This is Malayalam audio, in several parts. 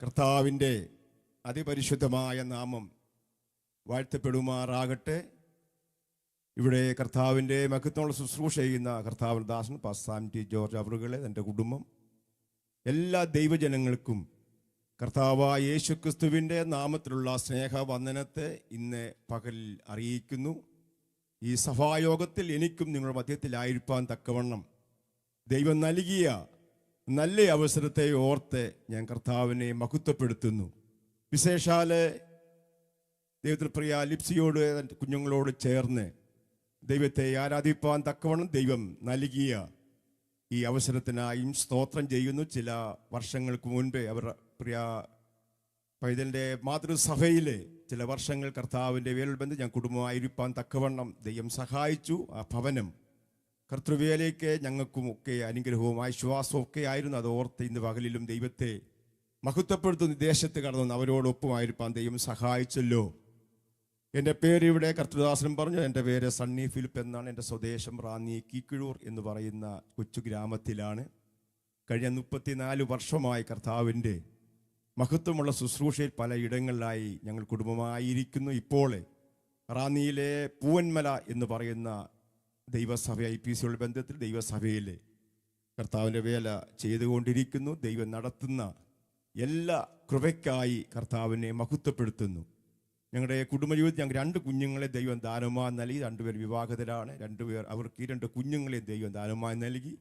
കർത്താവിൻ്റെ അതിപരിശുദ്ധമായ നാമം വാഴ്ത്തപ്പെടുമാറാകട്ടെ. ഇവിടെ കർത്താവിൻ്റെ മഹത്വമുള്ള ശുശ്രൂഷ ചെയ്യുന്ന കർത്താവിൻ്റെ ദാസൻ പാസ്റ്റർ ടി ജോർജ് അവറുകളെ, എൻ്റെ കുടുംബം, എല്ലാ ദൈവജനങ്ങൾക്കും കർത്താവായ യേശുക്രിസ്തുവിൻ്റെ നാമത്തിലുള്ള സ്നേഹവന്ദനത്തെ ഇന്ന് പകലിൽ അറിയിക്കുന്നു. ഈ സഭായോഗത്തിൽ എനിക്കും നിങ്ങളുടെ മധ്യത്തിലായിരിക്കാൻ തക്കവണ്ണം ദൈവം നൽകിയ നല്ല അവസരത്തെ ഓർത്ത് ഞാൻ കർത്താവിനെ മഹത്വപ്പെടുത്തുന്നു. വിശേഷാല് ദൈവത്തിൽ പ്രിയ ലിപ്സിയോട് കുഞ്ഞുങ്ങളോട് ചേർന്ന് ദൈവത്തെ ആരാധിപ്പാൻ തക്കവണ്ണം ദൈവം നൽകിയ ഈ അവസരത്തിനായും സ്തോത്രം ചെയ്യുന്നു. ചില വർഷങ്ങൾക്ക് മുൻപ് അവർ പ്രിയ പൈതലിൻ്റെ മാതൃസഭയിൽ ചില വർഷങ്ങൾ കർത്താവിൻ്റെ വേലബന്ധം ഞാൻ കുടുംബമായിരിക്കാൻ തക്കവണ്ണം ദൈവം സഹായിച്ചു. ആ ഭവനം കർത്തൃവേലയ്ക്ക് ഞങ്ങൾക്കുമൊക്കെ അനുഗ്രഹവും ആശ്വാസവും ഒക്കെ ആയിരുന്നു. അത് ഓർത്ത് ഇന്ന് പകലിലും ദൈവത്തെ മഹത്വപ്പെടുത്തുന്ന ദേശത്ത് കടന്നു അവരോടൊപ്പമായിരിക്കാൻ ദൈവം സഹായിച്ചല്ലോ. എൻ്റെ പേര് ഇവിടെ കർത്തൃദാസനും പറഞ്ഞു. എൻ്റെ പേര് സണ്ണി ഫിലിപ്പ് എന്നാണ്. എൻ്റെ സ്വദേശം റാന്നി കീക്കിഴൂർ എന്ന് പറയുന്ന കൊച്ചു ഗ്രാമത്തിലാണ്. കഴിഞ്ഞ 34 വർഷമായി കർത്താവിൻ്റെ മഹത്വമുള്ള ശുശ്രൂഷയിൽ പല ഇടങ്ങളിലായി ഞങ്ങൾ കുടുംബമായിരിക്കുന്നു. ഇപ്പോൾ റാന്നിയിലെ പൂവന്മല എന്ന് പറയുന്ന ദൈവസഭ IPCയുടെ ബന്ധത്തിൽ ദൈവസഭയിൽ കർത്താവിൻ്റെ വേല ചെയ്തുകൊണ്ടിരിക്കുന്നു. ദൈവം നടത്തുന്ന എല്ലാ കൃപയ്ക്കായി കർത്താവിനെ മഹത്വപ്പെടുത്തുന്നു. ഞങ്ങളുടെ കുടുംബജീവിതത്തിൽ ഞങ്ങൾ 2 കുഞ്ഞുങ്ങളെ ദൈവം ദാനമായി നൽകി. 2 പേർ വിവാഹിതരാണ്. 2 പേർ അവർക്ക് ഈ 2 കുഞ്ഞുങ്ങളെ ദൈവം ദാനമായി നൽകി.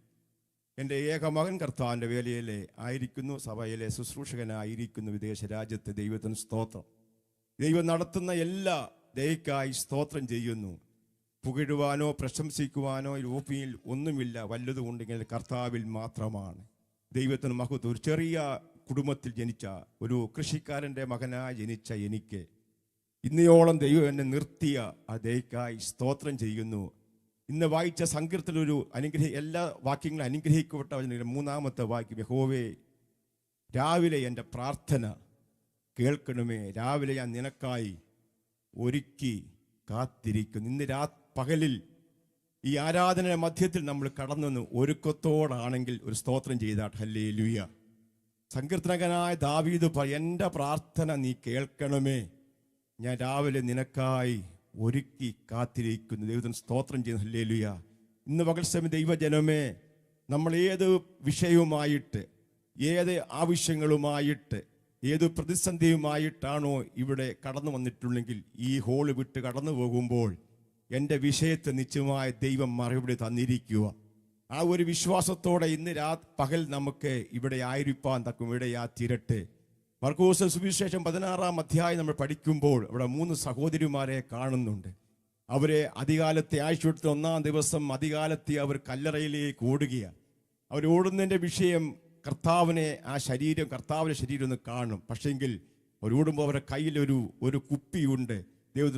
എൻ്റെ ഏകമകൻ കർത്താവിൻ്റെ വേലയിലെ ആയിരിക്കുന്നു, സഭയിലെ ശുശ്രൂഷകനായിരിക്കുന്നു വിദേശ രാജ്യത്ത്. ദൈവത്തിന് സ്തോത്രം. ദൈവം നടത്തുന്ന എല്ലാ ദയക്കായി സ്തോത്രം ചെയ്യുന്നു. പുകഴുവാനോ പ്രശംസിക്കുവാനോ ഭൂമിയിൽ ഒന്നുമില്ല. വല്ലതുമുണ്ടെങ്കിൽ കർത്താവിൽ മാത്രമാണ്. ദൈവത്തിന് മഹത്വം. ഒരു ചെറിയ കുടുംബത്തിൽ ജനിച്ച ഒരു കൃഷിക്കാരൻ്റെ മകനായി ജനിച്ച എനിക്ക് ഇന്നയോളം ദൈവം എന്നെ നിർത്തിയ ആ ദയക്കായി സ്തോത്രം ചെയ്യുന്നു. ഇന്ന് വായിച്ച സങ്കീർത്തനൊരു എല്ലാ വാക്യങ്ങളും അനുഗ്രഹിക്കപ്പെട്ട 3-ാമത്തെ വാക്യം, യഹോവേ രാവിലെ എൻ്റെ പ്രാർത്ഥന കേൾക്കണമേ, രാവിലെ ഞാൻ നിനക്കായി ഒരുക്കി കാത്തിരിക്കുന്നു. ഇന്ന് പകലിൽ ഈ ആരാധന മധ്യത്തിൽ നമ്മൾ കടന്നു ഒരുക്കത്തോടാണെങ്കിൽ ഒരു സ്തോത്രം ചെയ്താട്ട്. ഹല്ലേലൂയ. സങ്കീർത്തനകനായ ദാവീദ് എൻ്റെ പ്രാർത്ഥന നീ കേൾക്കണമേ, ഞാൻ രാവിലെ നിനക്കായി ഒരുക്കി കാത്തിരിക്കുന്നു. ദൈവത്തിന് സ്തോത്രം ചെയ്യുന്നു. ഹല്ലേലൂയ. ഇന്ന് പകൽ സമയം ദൈവജനമേ, നമ്മൾ ഏത് വിഷയവുമായിട്ട്, ഏത് ആവശ്യങ്ങളുമായിട്ട്, ഏത് പ്രതിസന്ധിയുമായിട്ടാണോ ഇവിടെ കടന്നു വന്നിട്ടുണ്ടെങ്കിൽ ഈ ഹോള് വിട്ട് കടന്നു പോകുമ്പോൾ എൻ്റെ വിഷയത്തെ നിശ്ചയമായ ദൈവം മറുപടി തന്നിരിക്കുക. ആ ഒരു വിശ്വാസത്തോടെ ഇന്ന് പകൽ നമുക്ക് ഇവിടെ ആയിരിക്കാൻ തക്കും ഇടയാ തീരട്ടെ. മർക്കോസ് സുവിശേഷം 16-ാം അധ്യായം നമ്മൾ പഠിക്കുമ്പോൾ അവിടെ 3 സഹോദരിമാരെ കാണുന്നുണ്ട്. അവരെ അധികാലത്തെ ആഴ്ചവെടുത്ത 1-ാം ദിവസം അധികാലത്തെ അവർ കല്ലറയിലേക്ക് ഓടുകയാണ്. അവർ ഓടുന്നതിൻ്റെ വിഷയം കർത്താവിൻ്റെ ശരീരം ഒന്ന് കാണും. പക്ഷെങ്കിൽ അവരോടുമ്പോൾ അവരുടെ കയ്യിൽ ഒരു കുപ്പിയുണ്ട്.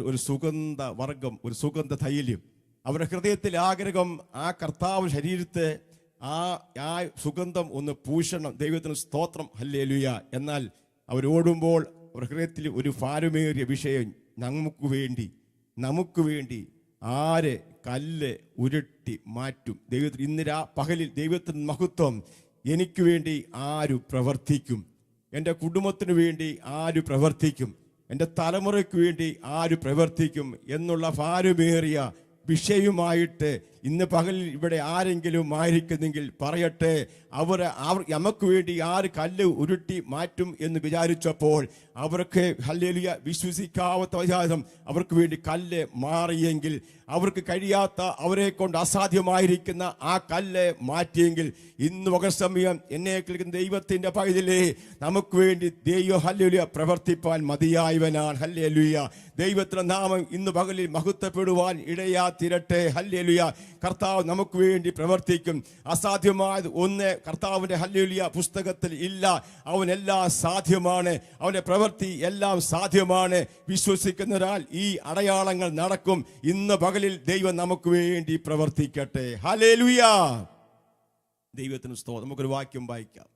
ഒരു സുഗന്ധ വർഗം, ഒരു സുഗന്ധ തൈലം. അവരുടെ ഹൃദയത്തിൽ ആഗ്രഹം ആ കർത്താവ് ശരീരത്തെ ആ സുഗന്ധം ഒന്ന് പൂശണം. ദൈവത്തിന് സ്തോത്രം. ഹല്ലേലൂയ. എന്നാൽ അവരോടുമ്പോൾ അവരുടെ ഹൃദയത്തിൽ ഒരു ഭാരമേറിയ വിഷയം, നമുക്ക് വേണ്ടി ആര് കല്ല് ഉരുട്ടി മാറ്റും. ദൈവത്തിന് ഇന്ന് പകലിൽ ദൈവത്തിന് മഹത്വം. എനിക്ക് വേണ്ടി ആര് പ്രവർത്തിക്കും? എൻ്റെ കുടുംബത്തിന് വേണ്ടി ആര് പ്രവർത്തിക്കും? എൻ്റെ തലമുറയ്ക്ക് വേണ്ടി ആര് പ്രവർത്തിക്കും എന്നുള്ള ഭാരമേറിയ വിഷയവുമായിട്ട് ഇന്ന് പകലിൽ ഇവിടെ ആരെങ്കിലും ആയിരിക്കുന്നെങ്കിൽ പറയട്ടെ. നമുക്ക് വേണ്ടി ആര് കല്ല് ഉരുട്ടി മാറ്റും എന്ന് വിചാരിച്ചപ്പോൾ അവർക്ക് ഹല്ലേലൂയ വിശ്വസിക്കാത്ത വിചാരം അവർക്ക് വേണ്ടി കല്ല് മാറിയെങ്കിൽ, അവർക്ക് കഴിയാത്ത, അവരെ കൊണ്ട് അസാധ്യമായിരിക്കുന്ന ആ കല്ല് മാറ്റിയെങ്കിൽ ഇന്ന് പകൽ സമയം എന്നെ കേൾക്കുന്ന ദൈവത്തിൻ്റെ പൈതലേ, നമുക്ക് വേണ്ടി ദൈവം ഹല്ലേലൂയ പ്രവർത്തിപ്പാൻ മതിയായവനാണ്. ഹല്ലേലൂയ. ദൈവത്തിന്റെ നാമം ഇന്ന് പകലിൽ മഹത്വപ്പെടുവാൻ ഇടയാ തീരട്ടെ. ഹല്ലേലൂയ. കർത്താവ് നമുക്ക് വേണ്ടി പ്രവർത്തിക്കും. അസാധ്യമായത് ഒന്ന് കർത്താവിൻ്റെ ഹല്ലേലൂയ പുസ്തകത്തിൽ ഇല്ല. അവനെല്ലാം സാധ്യമാണ്. അവൻ്റെ പ്രവൃത്തി എല്ലാം സാധ്യമാണ്. വിശ്വസിക്കുന്നതിനാൽ ഈ അടയാളങ്ങൾ നടക്കും. ഇന്ന് പകലിൽ ദൈവം നമുക്ക് വേണ്ടി പ്രവർത്തിക്കട്ടെ. ഹല്ലേലൂയ. ദൈവത്തിന് സ്തോത്രം. നമുക്കൊരു വാക്യം വായിക്കാം.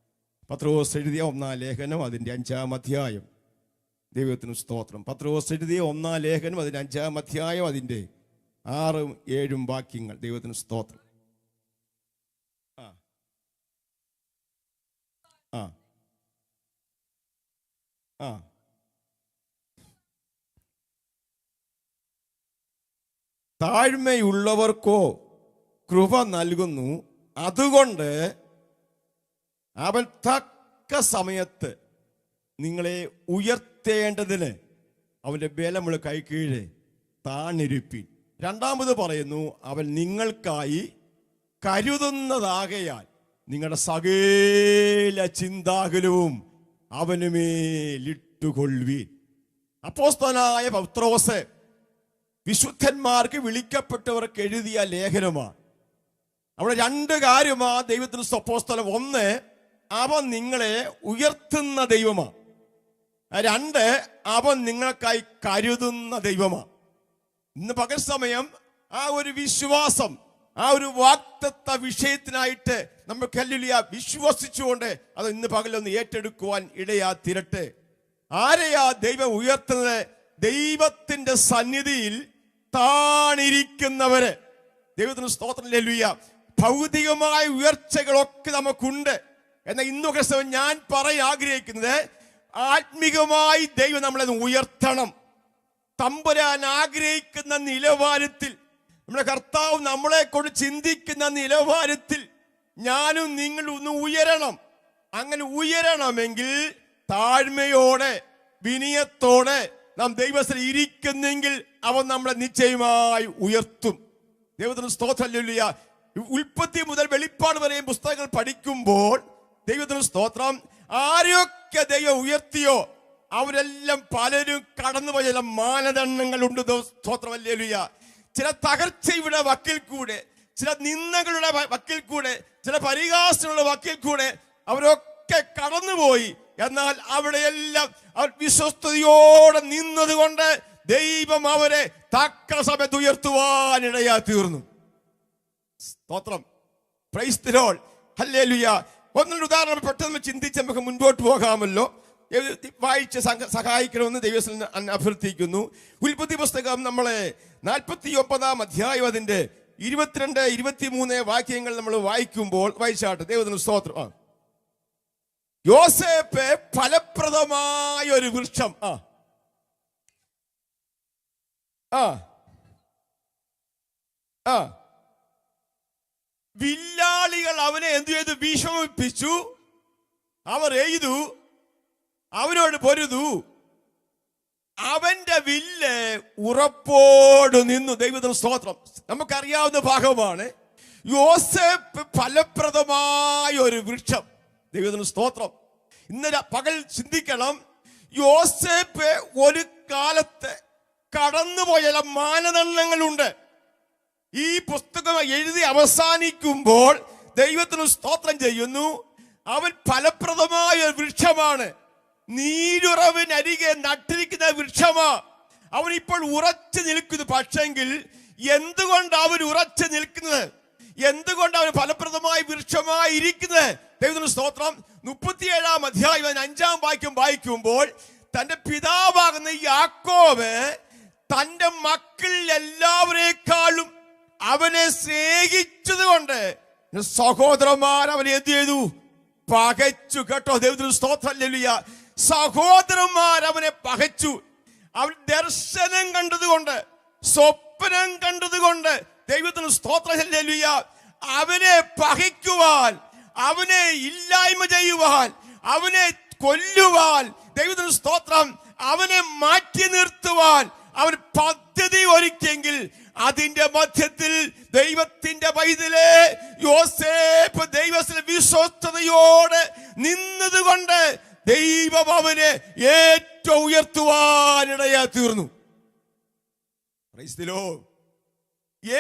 പത്രോസ് എഴുതിയ 1-ാം ലേഖനം അതിൻ്റെ 5-ാം അധ്യായം. ദൈവത്തിന് സ്തോത്രം. പത്രോസ് എഴുതിയ 1-ാം ലേഖനം അതിൻ്റെ 5-ാം അധ്യായം അതിൻ്റെ 6-7 വാക്യങ്ങൾ. ദൈവത്തിന് സ്തോത്രം. താഴ്മയുള്ളവർക്കോ കൃപ നൽകുന്നു, അതുകൊണ്ട് അവൻ തക്ക സമയത്ത് നിങ്ങളെ ഉയർത്തേണ്ടതിന് അവന്റെ ബലമുള്ള കൈക്കീഴെ താണിരിപ്പിൻ. രണ്ടാമത് പറയുന്നു, അവൻ നിങ്ങൾക്കായി കരുതുന്നതാകയാൽ നിങ്ങളുടെ സകല ചിന്താകുലവും അവനുമേലിട്ടുകൊള്ളുവീൻ. അപ്പോസ്തലനായ പൗത്രോസ് വിശുദ്ധന്മാർക്ക് വിളിക്കപ്പെട്ടവർക്ക് എഴുതിയ ലേഖനമാണ്. അവിടെ രണ്ട് കാര്യമാണ് ദൈവത്തിന് അപ്പോസ്തലൻ. ഒന്ന്, അവൻ നിങ്ങളെ ഉയർത്തുന്ന ദൈവമാണ്. രണ്ട്, അവൻ നിങ്ങൾക്കായി കരുതുന്ന ദൈവമാണ്. ഇന്ന് പകൽ സമയം ആ ഒരു വിശ്വാസം, ആ ഒരു വാഗ്ദത്ത വിഷയത്തിനായിട്ട് നമ്മൾ ഹല്ലേലൂയ വിശ്വസിച്ചുകൊണ്ട് അത് ഇന്ന് പകലൊന്ന് ഏറ്റെടുക്കുവാൻ ഇടയാ തീരട്ടെ. ആരെയാ ദൈവം ഉയർത്തുന്നത്? ദൈവത്തിന്റെ സന്നിധിയിൽ താണിരിക്കുന്നവര്. ദൈവത്തിന് സ്തോത്രം. ഹല്ലേലൂയ. ഭൗതികമായ ഉയർച്ചകളൊക്കെ നമുക്കുണ്ട്. എന്നാൽ ഇന്നൊക്കെ ഞാൻ പറയാൻ ആഗ്രഹിക്കുന്നത്, ആത്മീകമായി ദൈവം നമ്മളെ ഉയർത്തണം. തമ്പുരാൻ ആഗ്രഹിക്കുന്ന നിലവാരത്തിൽ, നമ്മുടെ കർത്താവ് നമ്മളെ കൊണ്ട് ചിന്തിക്കുന്ന നിലവാരത്തിൽ ഞാനും നിങ്ങളും ഒന്ന് ഉയരണം. അങ്ങനെ ഉയരണമെങ്കിൽ താഴ്മയോടെ വിനയത്തോടെ നാം ദൈവത്തിൽ ഇരിക്കുന്നെങ്കിൽ അവൻ നമ്മളെ നിശ്ചയമായി ഉയർത്തും. ദൈവത്തിന് സ്തോത്രം. ഹല്ലേലൂയ. ഉൽപ്പത്തി മുതൽ വെളിപ്പാട് വരെയും പുസ്തകങ്ങൾ പഠിക്കുമ്പോൾ ദൈവത്തിന് സ്തോത്രം, ആരെയൊക്കെ ദൈവം ഉയർത്തിയോ അവരെല്ലാം പലരും കടന്നുപോയ ചില മാനദണ്ഡങ്ങളുണ്ട്. സ്തോത്രം. ഹല്ലേലൂയ. ചില തകർച്ചയുടെ വക്കിൽ കൂടെ, ചില നിന്ദകളുടെ വക്കിൽ കൂടെ, ചില പരിഹാസങ്ങളുടെ വക്കിൽ കൂടെ അവരൊക്കെ കടന്നുപോയി. എന്നാൽ അവിടെയെല്ലാം അവർ വിശ്വസ്തയോടെ നിന്നതുകൊണ്ട് ദൈവം അവരെ തക്ക സമയത്ത് ഉയർത്തുവാനിടയാ തീർന്നു. സ്തോത്രം. Price the lord. ഹല്ലേലൂയ. ഒന്നൊരു ഉദാഹരണം പെട്ടെന്ന് ചിന്തിച്ച് നമുക്ക് മുൻപോട്ട് പോകാമല്ലോ. വായിച്ച് സഹായിക്കണമെന്ന് ദൈവത്തിൽ അഭ്യർത്ഥിക്കുന്നു. ഉൽപ്പത്തി പുസ്തകം നമ്മളെ 49-ാം അധ്യായം അതിന്റെ 22-23 വാക്യങ്ങൾ നമ്മൾ വായിക്കുമ്പോൾ, വായിച്ചാട്ടെ. ദൈവത്തിന് സ്തോത്രം. യോസേപ്പ് ഫലപ്രദമായ ഒരു വൃക്ഷം. വില്ലാളികൾ അവനെ എന്തു ചെയ്തു? വിഷമിപ്പിച്ചു. അവർ എയ്തു, അവനോട് പൊരുതു. അവന്റെ വില്ല് ഉറപ്പോട് നിന്നു. ദൈവത്തിന് സ്തോത്രം. നമുക്കറിയാവുന്ന ഭാഗമാണ്. യോസേപ്പ് ഫലപ്രദമായ ഒരു വൃക്ഷം. ദൈവത്തിന് സ്തോത്രം. ഇന്ന് പകൽ ചിന്തിക്കണം, യോസേപ്പ് ഒരു കാലത്ത് കടന്നുപോയ മാനദണ്ഡങ്ങളുണ്ട്. ഈ പുസ്തകം എഴുതി അവസാനിക്കുമ്പോൾ ദൈവത്തിന് സ്തോത്രം ചെയ്യുന്നു. അവൻ ഫലപ്രദമായ ഒരു വൃക്ഷമാണ്. നീരുറവിനരികെ നട്ടിരിക്കുന്ന വൃക്ഷമാ. അവൻ ഇപ്പോൾ ഉറച്ചു നിൽക്കുന്നു. പക്ഷെങ്കിൽ എന്തുകൊണ്ട് അവൻ ഉറച്ചു നിൽക്കുന്നത്? എന്തുകൊണ്ട് അവൻ ഫലപ്രദമായ വൃക്ഷമായി ഇരിക്കുന്നത്? ദൈവത്തിന് സ്തോത്രം. 37-ാം അധ്യായം 5-ാം വാക്യം വായിക്കുമ്പോൾ, തന്റെ പിതാവാകുന്ന യാക്കോബ് തന്റെ മക്കളിൽ എല്ലാവരെക്കാളും അവനെ സ്നേഹിച്ചത് കൊണ്ട് സഹോദരന്മാർ അവനെ എന്ത് ചെയ്തു? പകച്ചു. കേട്ടോ? ദൈവത്തിന് സ്തോത്രം. ഹല്ലേലൂയ. സഹോദരന്മാർ അവനെ പകച്ചു. അവൻ ദർശനം കണ്ടതുകൊണ്ട്, സ്വപ്നം കണ്ടതുകൊണ്ട് ദൈവത്തിന് സ്തോത്രം. ഹല്ലേലൂയ. അവനെ പകയ്ക്കുവാൻ, അവനെ ഇല്ലായ്മ ചെയ്യുവാൻ, അവനെ കൊല്ലുവാൻ, ദൈവത്തിന് സ്തോത്രം, അവനെ മാറ്റി നിർത്തുവാൻ അവൻ പദ്ധതി ഒരുക്കിയെങ്കിൽ അതിന്റെ മധ്യത്തിൽ ദൈവത്തിന്റെ പൈതലേ യോസേപ്പ് ദൈവത്തിൽ വിശ്വസ്തയോടെ നിന്നതുകൊണ്ട് ദൈവം അവനെ ഏറ്റവും ഉയർത്തുവാനിടയാ തീർന്നു. Price the Lord.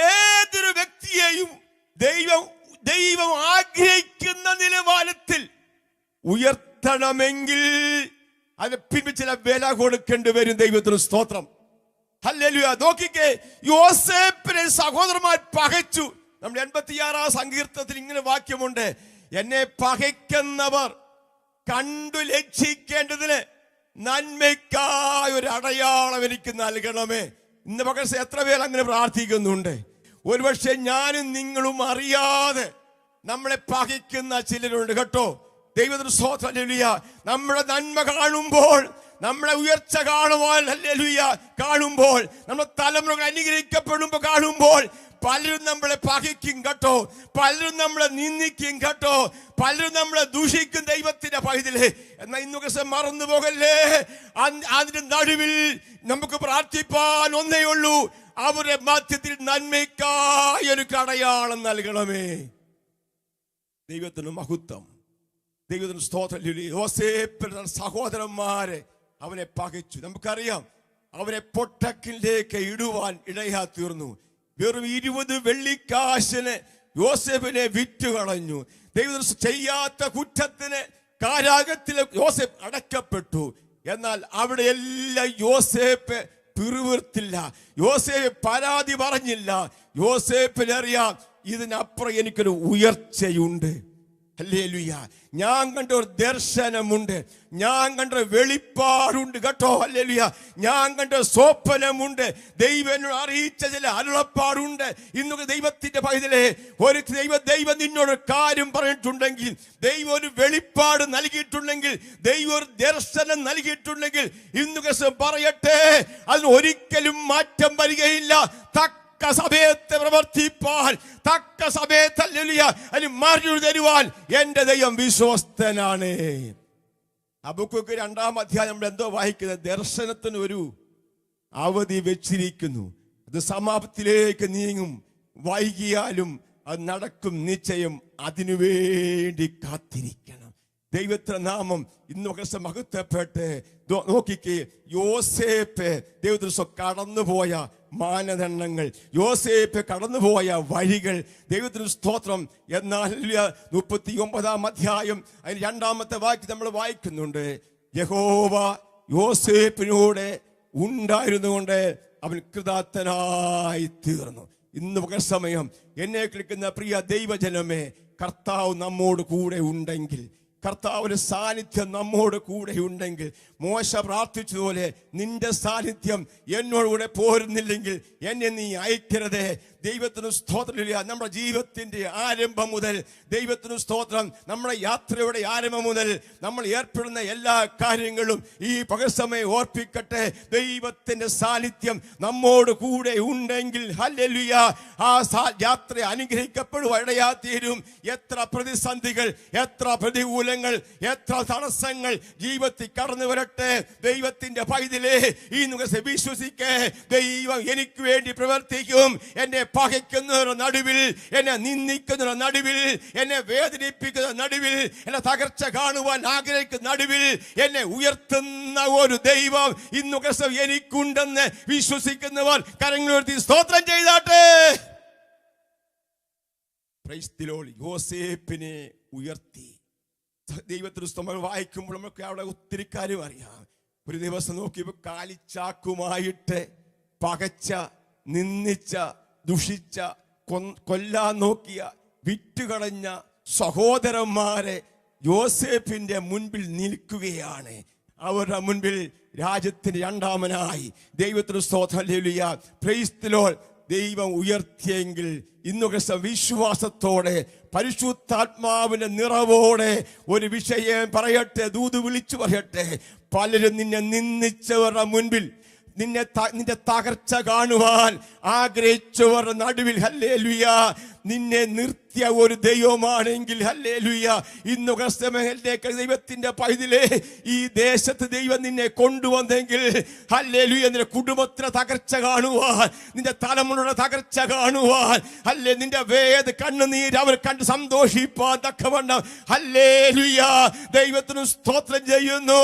ഏതൊരു വ്യക്തിയെയും ദൈവം ആഗ്രഹിക്കുന്ന നിലവാരത്തിൽ ഉയർത്തണമെങ്കിൽ അതിന് പിന്നെ ചില വില കൊടുക്കേണ്ടി വരും. ദൈവത്തിന് സ്തോത്രം. ഹല്ലേലൂയ. നോക്കിക്കേ, യോസേപ്പിനെ സഹോദരന്മാർ പകച്ചു. നമ്മൾ 86-ാം സങ്കീർത്തനത്തിൽ ഇങ്ങനെ വാക്യമുണ്ട്, എന്നെ പകയ്ക്കുന്നവർ കണ്ടു ലക്ഷിക്കേണ്ടതിന് നന്മയ്ക്കായ ഒരു അടയാളം എനിക്ക് നൽകണമേ. ഇന്ന് പകൽ എത്ര പേർ അങ്ങനെ പ്രാർത്ഥിക്കുന്നുണ്ട്? ഒരുപക്ഷെ ഞാനും നിങ്ങളും അറിയാതെ നമ്മളെ പകയ്ക്കുന്ന ചിലരുണ്ട്. കേട്ടോ? ദൈവത്തിന് സ്തോത്രം. ഹല്ലേലൂയ. നമ്മുടെ നന്മ കാണുമ്പോൾ നമ്മളെ ഉയർച്ച കാണുവാൻ ഹല്ലേലൂയ കാണുമ്പോൾ, നമ്മുടെ തലമുറകൾ അനുഗ്രഹിക്കപ്പെടുമ്പോൾ കാണുമ്പോൾ പലരും നമ്മളെ പകയ്ക്കും കേട്ടോ, പലരും നമ്മളെ നിന്ദിക്കും കേട്ടോ, പലരും നമ്മളെ ദൂഷിക്കും ദൈവത്തിന്റെ പൈതലേ. എന്നാൽ ഇന്നൊക്കെ മറന്നു പോകല്ലേ, അതിന്റെ നടുവിൽ നമുക്ക് പ്രാർത്ഥിപ്പാൻ ഒന്നേ ഉള്ളൂ, അവരുടെ മധ്യത്തിൽ നന്മയ്ക്കായി ഒരു അടയാളം നൽകണമേ. ദൈവത്തിന് മഹത്വം, ദൈവത്തിന് സ്തോത്രം. യോസേപ്പിന്റെ സഹോദരന്മാരെ അവനെ പകച്ചു. നമുക്കറിയാം, അവരെ പൊട്ടക്കിലേക്ക് ഇടുവാൻ ഇടയാ തീർന്നു. വെറും 20 വെള്ളിക്കാശിന് യോസേഫിനെ വിറ്റുകളഞ്ഞു. ദൈവം ചെയ്യാത്ത കുറ്റത്തിന് കാരാഗത്തിൽ യോസേഫ് അടക്കപ്പെട്ടു. എന്നാൽ അവിടെയെല്ലാം യോസേഫ് പിറുവിർത്തില്ല, യോസേഫ് പരാതി പറഞ്ഞില്ല. യോസേഫിനറിയാം, ഇതിനപ്പുറം എനിക്കൊരു ഉയർച്ചയുണ്ട്. ഹല്ലേലൂയ. ഞാൻ കണ്ട ഒരു ദർശനമുണ്ട്, ഞാൻ കണ്ട വെളിപ്പാടുണ്ട് കേട്ടോ. ഹല്ലേലൂയ. ഞാൻ കണ്ട സ്വപ്നമുണ്ട്, ദൈവം അറിയിച്ച ചില അരുളപ്പാടുണ്ട്. ഇന്നൊക്കെ ദൈവത്തിന്റെ പൈതലേ, ഒരു ദൈവം നിന്നോട് കാര്യം പറഞ്ഞിട്ടുണ്ടെങ്കിൽ, ദൈവം ഒരു വെളിപ്പാട് നൽകിയിട്ടുണ്ടെങ്കിൽ, ദൈവം ഒരു ദർശനം നൽകിയിട്ടുണ്ടെങ്കിൽ, ഇന്നൊക്കെ പറയട്ടെ, അതിന് ഒരിക്കലും മാറ്റം വരികയില്ല. തക്ക സമയത്ത് പ്രവർത്തിപ്പാൻ, തക്ക സമയത്ത് അതിന് മറുപടി തരുവാൻ എന്റെ ദൈവം വിശ്വസ്തനാണ്. ഹബക്കൂക്ക് 2-ാം അധ്യായം നമ്മൾ എന്തോ വായിക്കുന്നത്, ദർശനത്തിന് ഒരു അവധി വെച്ചിരിക്കുന്നു, അത് സമാപ്തിയിലേക്ക് നീങ്ങും, വൈകിയാലും അത് നടക്കും നിശ്ചയം, അതിനുവേണ്ടി കാത്തിരിക്കണം. ദൈവത്തിന്റെ നാമം ഇന്നൊക്കെ മഹത്വപ്പെട്ട് നോക്കിക്കേ. യോസേപ്പ് ദൈവത്തിന് കടന്നുപോയ മാനദണ്ഡങ്ങൾ, യോസേപ്പ് കടന്നുപോയ വഴികൾ, ദൈവത്തിന് സ്തോത്രം. എന്നാൽ 39-ാം അധ്യായം അതിന് 2-ാമത്തെ വാക്യം നമ്മൾ വായിക്കുന്നുണ്ട്, യഹോവ യോസേപ്പിനോട് ഉണ്ടായിരുന്നുകൊണ്ട് അവൻ കൃതാർത്ഥനായി തീർന്നു. ഇന്ന് പകൽ സമയം എന്നെ കേൾക്കുന്ന പ്രിയ ദൈവജനമേ, കർത്താവ് നമ്മോട് കൂടെ ഉണ്ടെങ്കിൽ, കർത്താവിന്റെ സാന്നിധ്യം നമ്മോട് കൂടെ ഉണ്ടെങ്കിൽ, മോശ പ്രാർത്ഥിച്ചതുപോലെ നിന്റെ സാന്നിധ്യം എന്നോട് കൂടെ പോരുന്നില്ലെങ്കിൽ എന്നെ നീ അയക്കരുതേ. ദൈവത്തിന് സ്തോത്രമില്ല. നമ്മുടെ ജീവിതത്തിന്റെ ആരംഭം മുതൽ, ദൈവത്തിന് സ്തോത്രം, നമ്മുടെ യാത്രയുടെ ആരംഭം മുതൽ നമ്മൾ ഏർപ്പെടുന്ന എല്ലാ കാര്യങ്ങളും ഈ പകൽസമയം ഓർപ്പിക്കട്ടെ. ദൈവത്തിന്റെ സാന്നിധ്യം നമ്മോട് കൂടെ ഉണ്ടെങ്കിൽ ഹല്ലേലൂയ, ആ യാത്ര അനുഗ്രഹിക്കപ്പെടുവാൻ ഇടയാത്തീരും. എത്ര പ്രതിസന്ധികൾ, എത്ര പ്രതികൂലങ്ങൾ, എത്ര തടസ്സങ്ങൾ ജീവിതത്തിൽ കടന്നു വരട്ടെ, ദൈവത്തിന്റെ പൈതലേ, ഈ വിശ്വസിക്കേ, ദൈവം എനിക്ക് വേണ്ടി പ്രവർത്തിക്കും. എന്നെ പകയ്ക്കുന്നവരുടെ നടുവിൽ, എന്നെ നിന്ദിക്കുന്നവരുടെ നടുവിൽ, എന്നെ വേദനിപ്പിക്കുന്ന നടുവിൽ, എന്നെ തകർച്ച കാണുവാൻ ആഗ്രഹിക്കുന്ന നടുവിൽ എന്നെ ഉയർത്തുന്ന ഒരു ദൈവം ഇന്നൊക്കെ എനിക്കുണ്ടെന്ന് വിശ്വസിക്കുന്നവർ കരങ്ങളുയർത്തി സ്തോത്രം ചെയ്താട്ടെ. Praise the lord. യോസേപ്പിനെ ഉയർത്തി. ദൈവത്തിന് നമ്മൾ വായിക്കുമ്പോൾ നമുക്ക് അവിടെ ഒത്തിരി കാര്യം അറിയാം. ഒരു ദിവസം നോക്കിയപ്പോൾ കാലിച്ചാക്കുമായിട്ട് പകച്ച, നിന്ദിച്ച, ദുഷിച്ച, കൊല്ലാൻ നോക്കിയ, വിറ്റുകളഞ്ഞ സഹോദരന്മാരെ യോസേപ്പിന്റെ മുൻപിൽ നിൽക്കുകയാണ്. അവരുടെ മുൻപിൽ രാജ്യത്തിന് രണ്ടാമനായി ദൈവത്തിന് സ്തോത്രം. ഹല്ലേലൂയ. Price the Lord. ദൈവം ഉയർത്തിയെങ്കിൽ ഇന്നൊക്കെ വിശ്വാസത്തോടെ, പരിശുദ്ധാത്മാവിന്റെ നിറവോടെ ഒരു വിഷയം പറയട്ടെ, ദൂത് വിളിച്ചു പറയട്ടെ. പലരും നിന്നെ നിന്ദിച്ചവരുടെ മുൻപിൽ, നിന്റെ തകർച്ച കാണുവാൻ ആഗ്രഹിച്ചവരുടെ നടുവിൽ ഹല്ലേലൂയ നിന്നെ നിർത്തിയ ഒരു ദൈവമാണെങ്കിൽ ഹല്ലേലൂയ, ഇന്നൊക്കെ ദൈവത്തിന്റെ പൈതലേ, ഈ ദേശത്ത് ദൈവം നിന്നെ കൊണ്ടുവന്നെങ്കിൽ ഹല്ലേലൂയ, നിന്റെ കുടുംബത്തിന്റെ തകർച്ച കാണുവാൻ, നിന്റെ തലമുറയുടെ തകർച്ച കാണുവാൻ, ഹല്ലേ, നിന്റെ വേദ കണ്ണുനീര് അവർ കണ്ട് സന്തോഷിപ്പാൻ തക്കവണ്ണം ഹല്ലേലൂയ ദൈവത്തിന് സ്തോത്രം ചെയ്യുന്നു.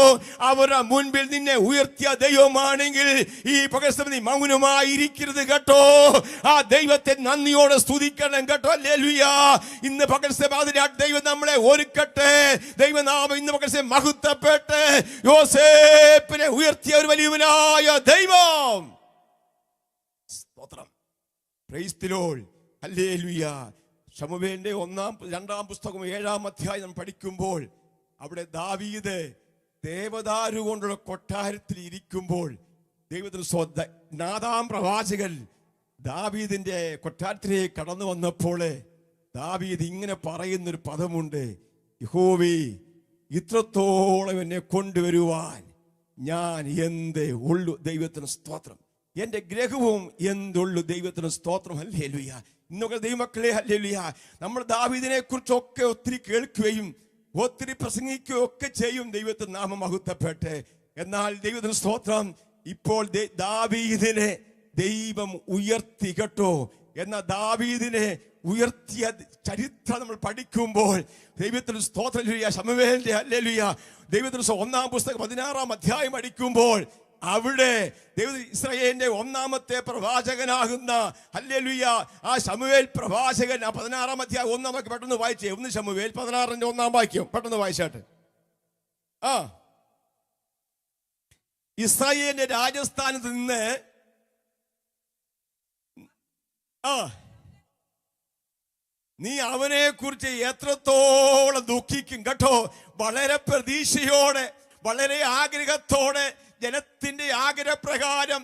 അവരുടെ മുൻപിൽ നിന്നെ ഉയർത്തിയ ദൈവമാണെങ്കിൽ ഈ പകൽ നീ മൗനമായിരിക്കരുത് കേട്ടോ. ആ ദൈവത്തെ നന്ദിയോടെ സ്തുതിക്കണം കേട്ടോ. ഹല്ലേലൂയ. ഇന്ന് പകൽ ദൈവം നമ്മളെ ഒരുക്കട്ടെ. ദൈവനാമം ഇന്ന് പകൽ മഹത്വപ്പെട്ട് യോസേപ്പിനെ ഉയർത്തിയ ഒരു വലിയവനായ ദൈവം. സ്തോത്രം. Price the lord. ഹല്ലേലൂയ. ശമൂവേലിന്റെ 2-ാം പുസ്തകം 7-ാം അധ്യായം നാം പഠിക്കുമ്പോൾ അവിടെ ദാവീദ് ദേവദാരു കൊണ്ടുള്ള കൊട്ടാരത്തിൽ ഇരിക്കുമ്പോൾ ദൈവത്തിന് നാഥാം പ്രവാചകൻ ദാവീദിന്റെ കൊട്ടാരത്തിലേക്ക് കടന്നു വന്നപ്പോൾ ദാവീദ് ഇങ്ങനെ പറയുന്നൊരു പദമുണ്ട്, യഹോവേ, ഇത്രത്തോളം എന്നെ കൊണ്ടുവരുവാൻ ഞാൻ എന്തേ ഉള്ളു. ദൈവത്തിന് സ്തോത്രം. എൻ്റെ ഗ്രഹവും എന്തുള്ളു. ദൈവത്തിന് സ്തോത്രം. ഹല്ലേലൂയ. ഇന്നൊക്കെ ദൈവമക്കളെ, ഹല്ലേലൂയ, നമ്മൾ ദാവീദിനെ കുറിച്ചൊക്കെ ഒത്തിരി കേൾക്കുകയും ഒത്തിരി പ്രസംഗിക്കുകയും ഒക്കെ ചെയ്യും. ദൈവത്തിന് നാമം മഹത്വപ്പെട്ടെ. എന്നാൽ ദൈവത്തിന് സ്തോത്രം, ഇപ്പോൾ ദാവീദിനെ ദൈവം ഉയർത്തി കേട്ടോ. എന്നാൽ ദാവീദിനെ ഉയർത്തിയ ചരിത്രം നമ്മൾ പഠിക്കുമ്പോൾ ദൈവത്തിന് സ്തോത്രം. ശമൂവേലിന്റെ, ഹല്ലേലൂയ, ദൈവത്തിന് 1-ാം പുസ്തകം 16-ാം അധ്യായം പഠിക്കുമ്പോൾ അവിടെ ഇസ്രായേലിന്റെ ഒന്നാമത്തെ പ്രവാചകനാകുന്ന, ഹല്ലേലൂയ, ആ ശമൂവേൽ പ്രവാചകൻ, ആ 16-ാം അധ്യായം 1-ാം വാക്യം പെട്ടെന്ന് വായിച്ചേ. 1 ശമൂവേൽ 16-ന്റെ 1-ാം വാക്യം പെട്ടെന്ന് വായിച്ചാട്ടെ. ഇസ്രായേലിന്റെ രാജസ്ഥാനത്ത് നിന്ന് നീ അവനെ കുറിച്ച് എത്രത്തോളം ദുഃഖിക്കും കേട്ടോ. വളരെ പ്രതീക്ഷയോടെ, വളരെ ആഗ്രഹത്തോടെ, ജനത്തിന്റെ ആഗ്രഹപ്രകാരം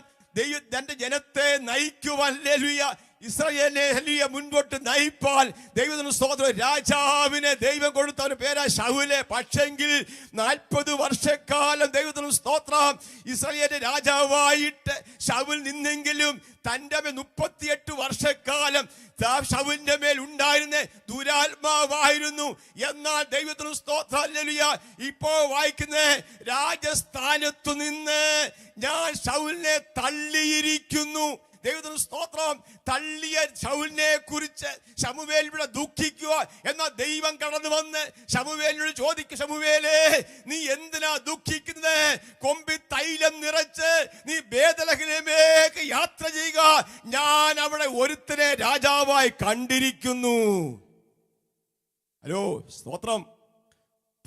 തന്റെ ജനത്തെ നയിക്കുവാൻ, ഹല്ലേലൂയ, ഇസ്രായേലിനെ, ഹല്ലേലൂയ, മുൻപോട്ട് നയിപ്പാൻ ദൈവത്തിന് സ്തോത്രം. രാജാവിനെ ദൈവം കൊടുത്ത ഒരു പേരാ ശൗല്. പക്ഷെങ്കിൽ 40 വർഷക്കാലം ദൈവത്തിന് സ്തോത്രം ഇസ്രായേലിന്റെ രാജാവായിട്ട് ശൗൽ നിന്നെങ്കിലും തന്റെ 38 വർഷക്കാലം ശൗലിന്റെ മേൽ ഉണ്ടായിരുന്ന ദുരാത്മാവായിരുന്നു. എന്നാൽ ദൈവത്തിന് സ്തോത്രം, ഹല്ലേലൂയ, ഇപ്പോൾ വായിക്കുന്ന രാജസ്ഥാനത്തു നിന്ന് ഞാൻ ശൗലിനെ തള്ളിയിരിക്കുന്നു. ദൈവത്തിന് സ്തോത്രം. തള്ളിയ ശൗലിനെ കുറിച്ച് ശമൂവേൽ ഇവിടെ ദുഃഖിക്കുക. എന്നാൽ ദൈവം കടന്നു വന്ന് ശമൂവേലിനോട് ചോദിക്കും, ശമൂവേലേ, നീ എന്തിനാ ദുഃഖിക്കുന്നത്? കൊമ്പിൽ തൈലം നിറച്ച് നീ ബേത്ലഹേമിലേക്ക് യാത്ര ചെയ്യുക. ഞാൻ അവിടെ ഒരുത്തനെ രാജാവായി കണ്ടിരിക്കുന്നു. ഹലോ, സ്തോത്രം.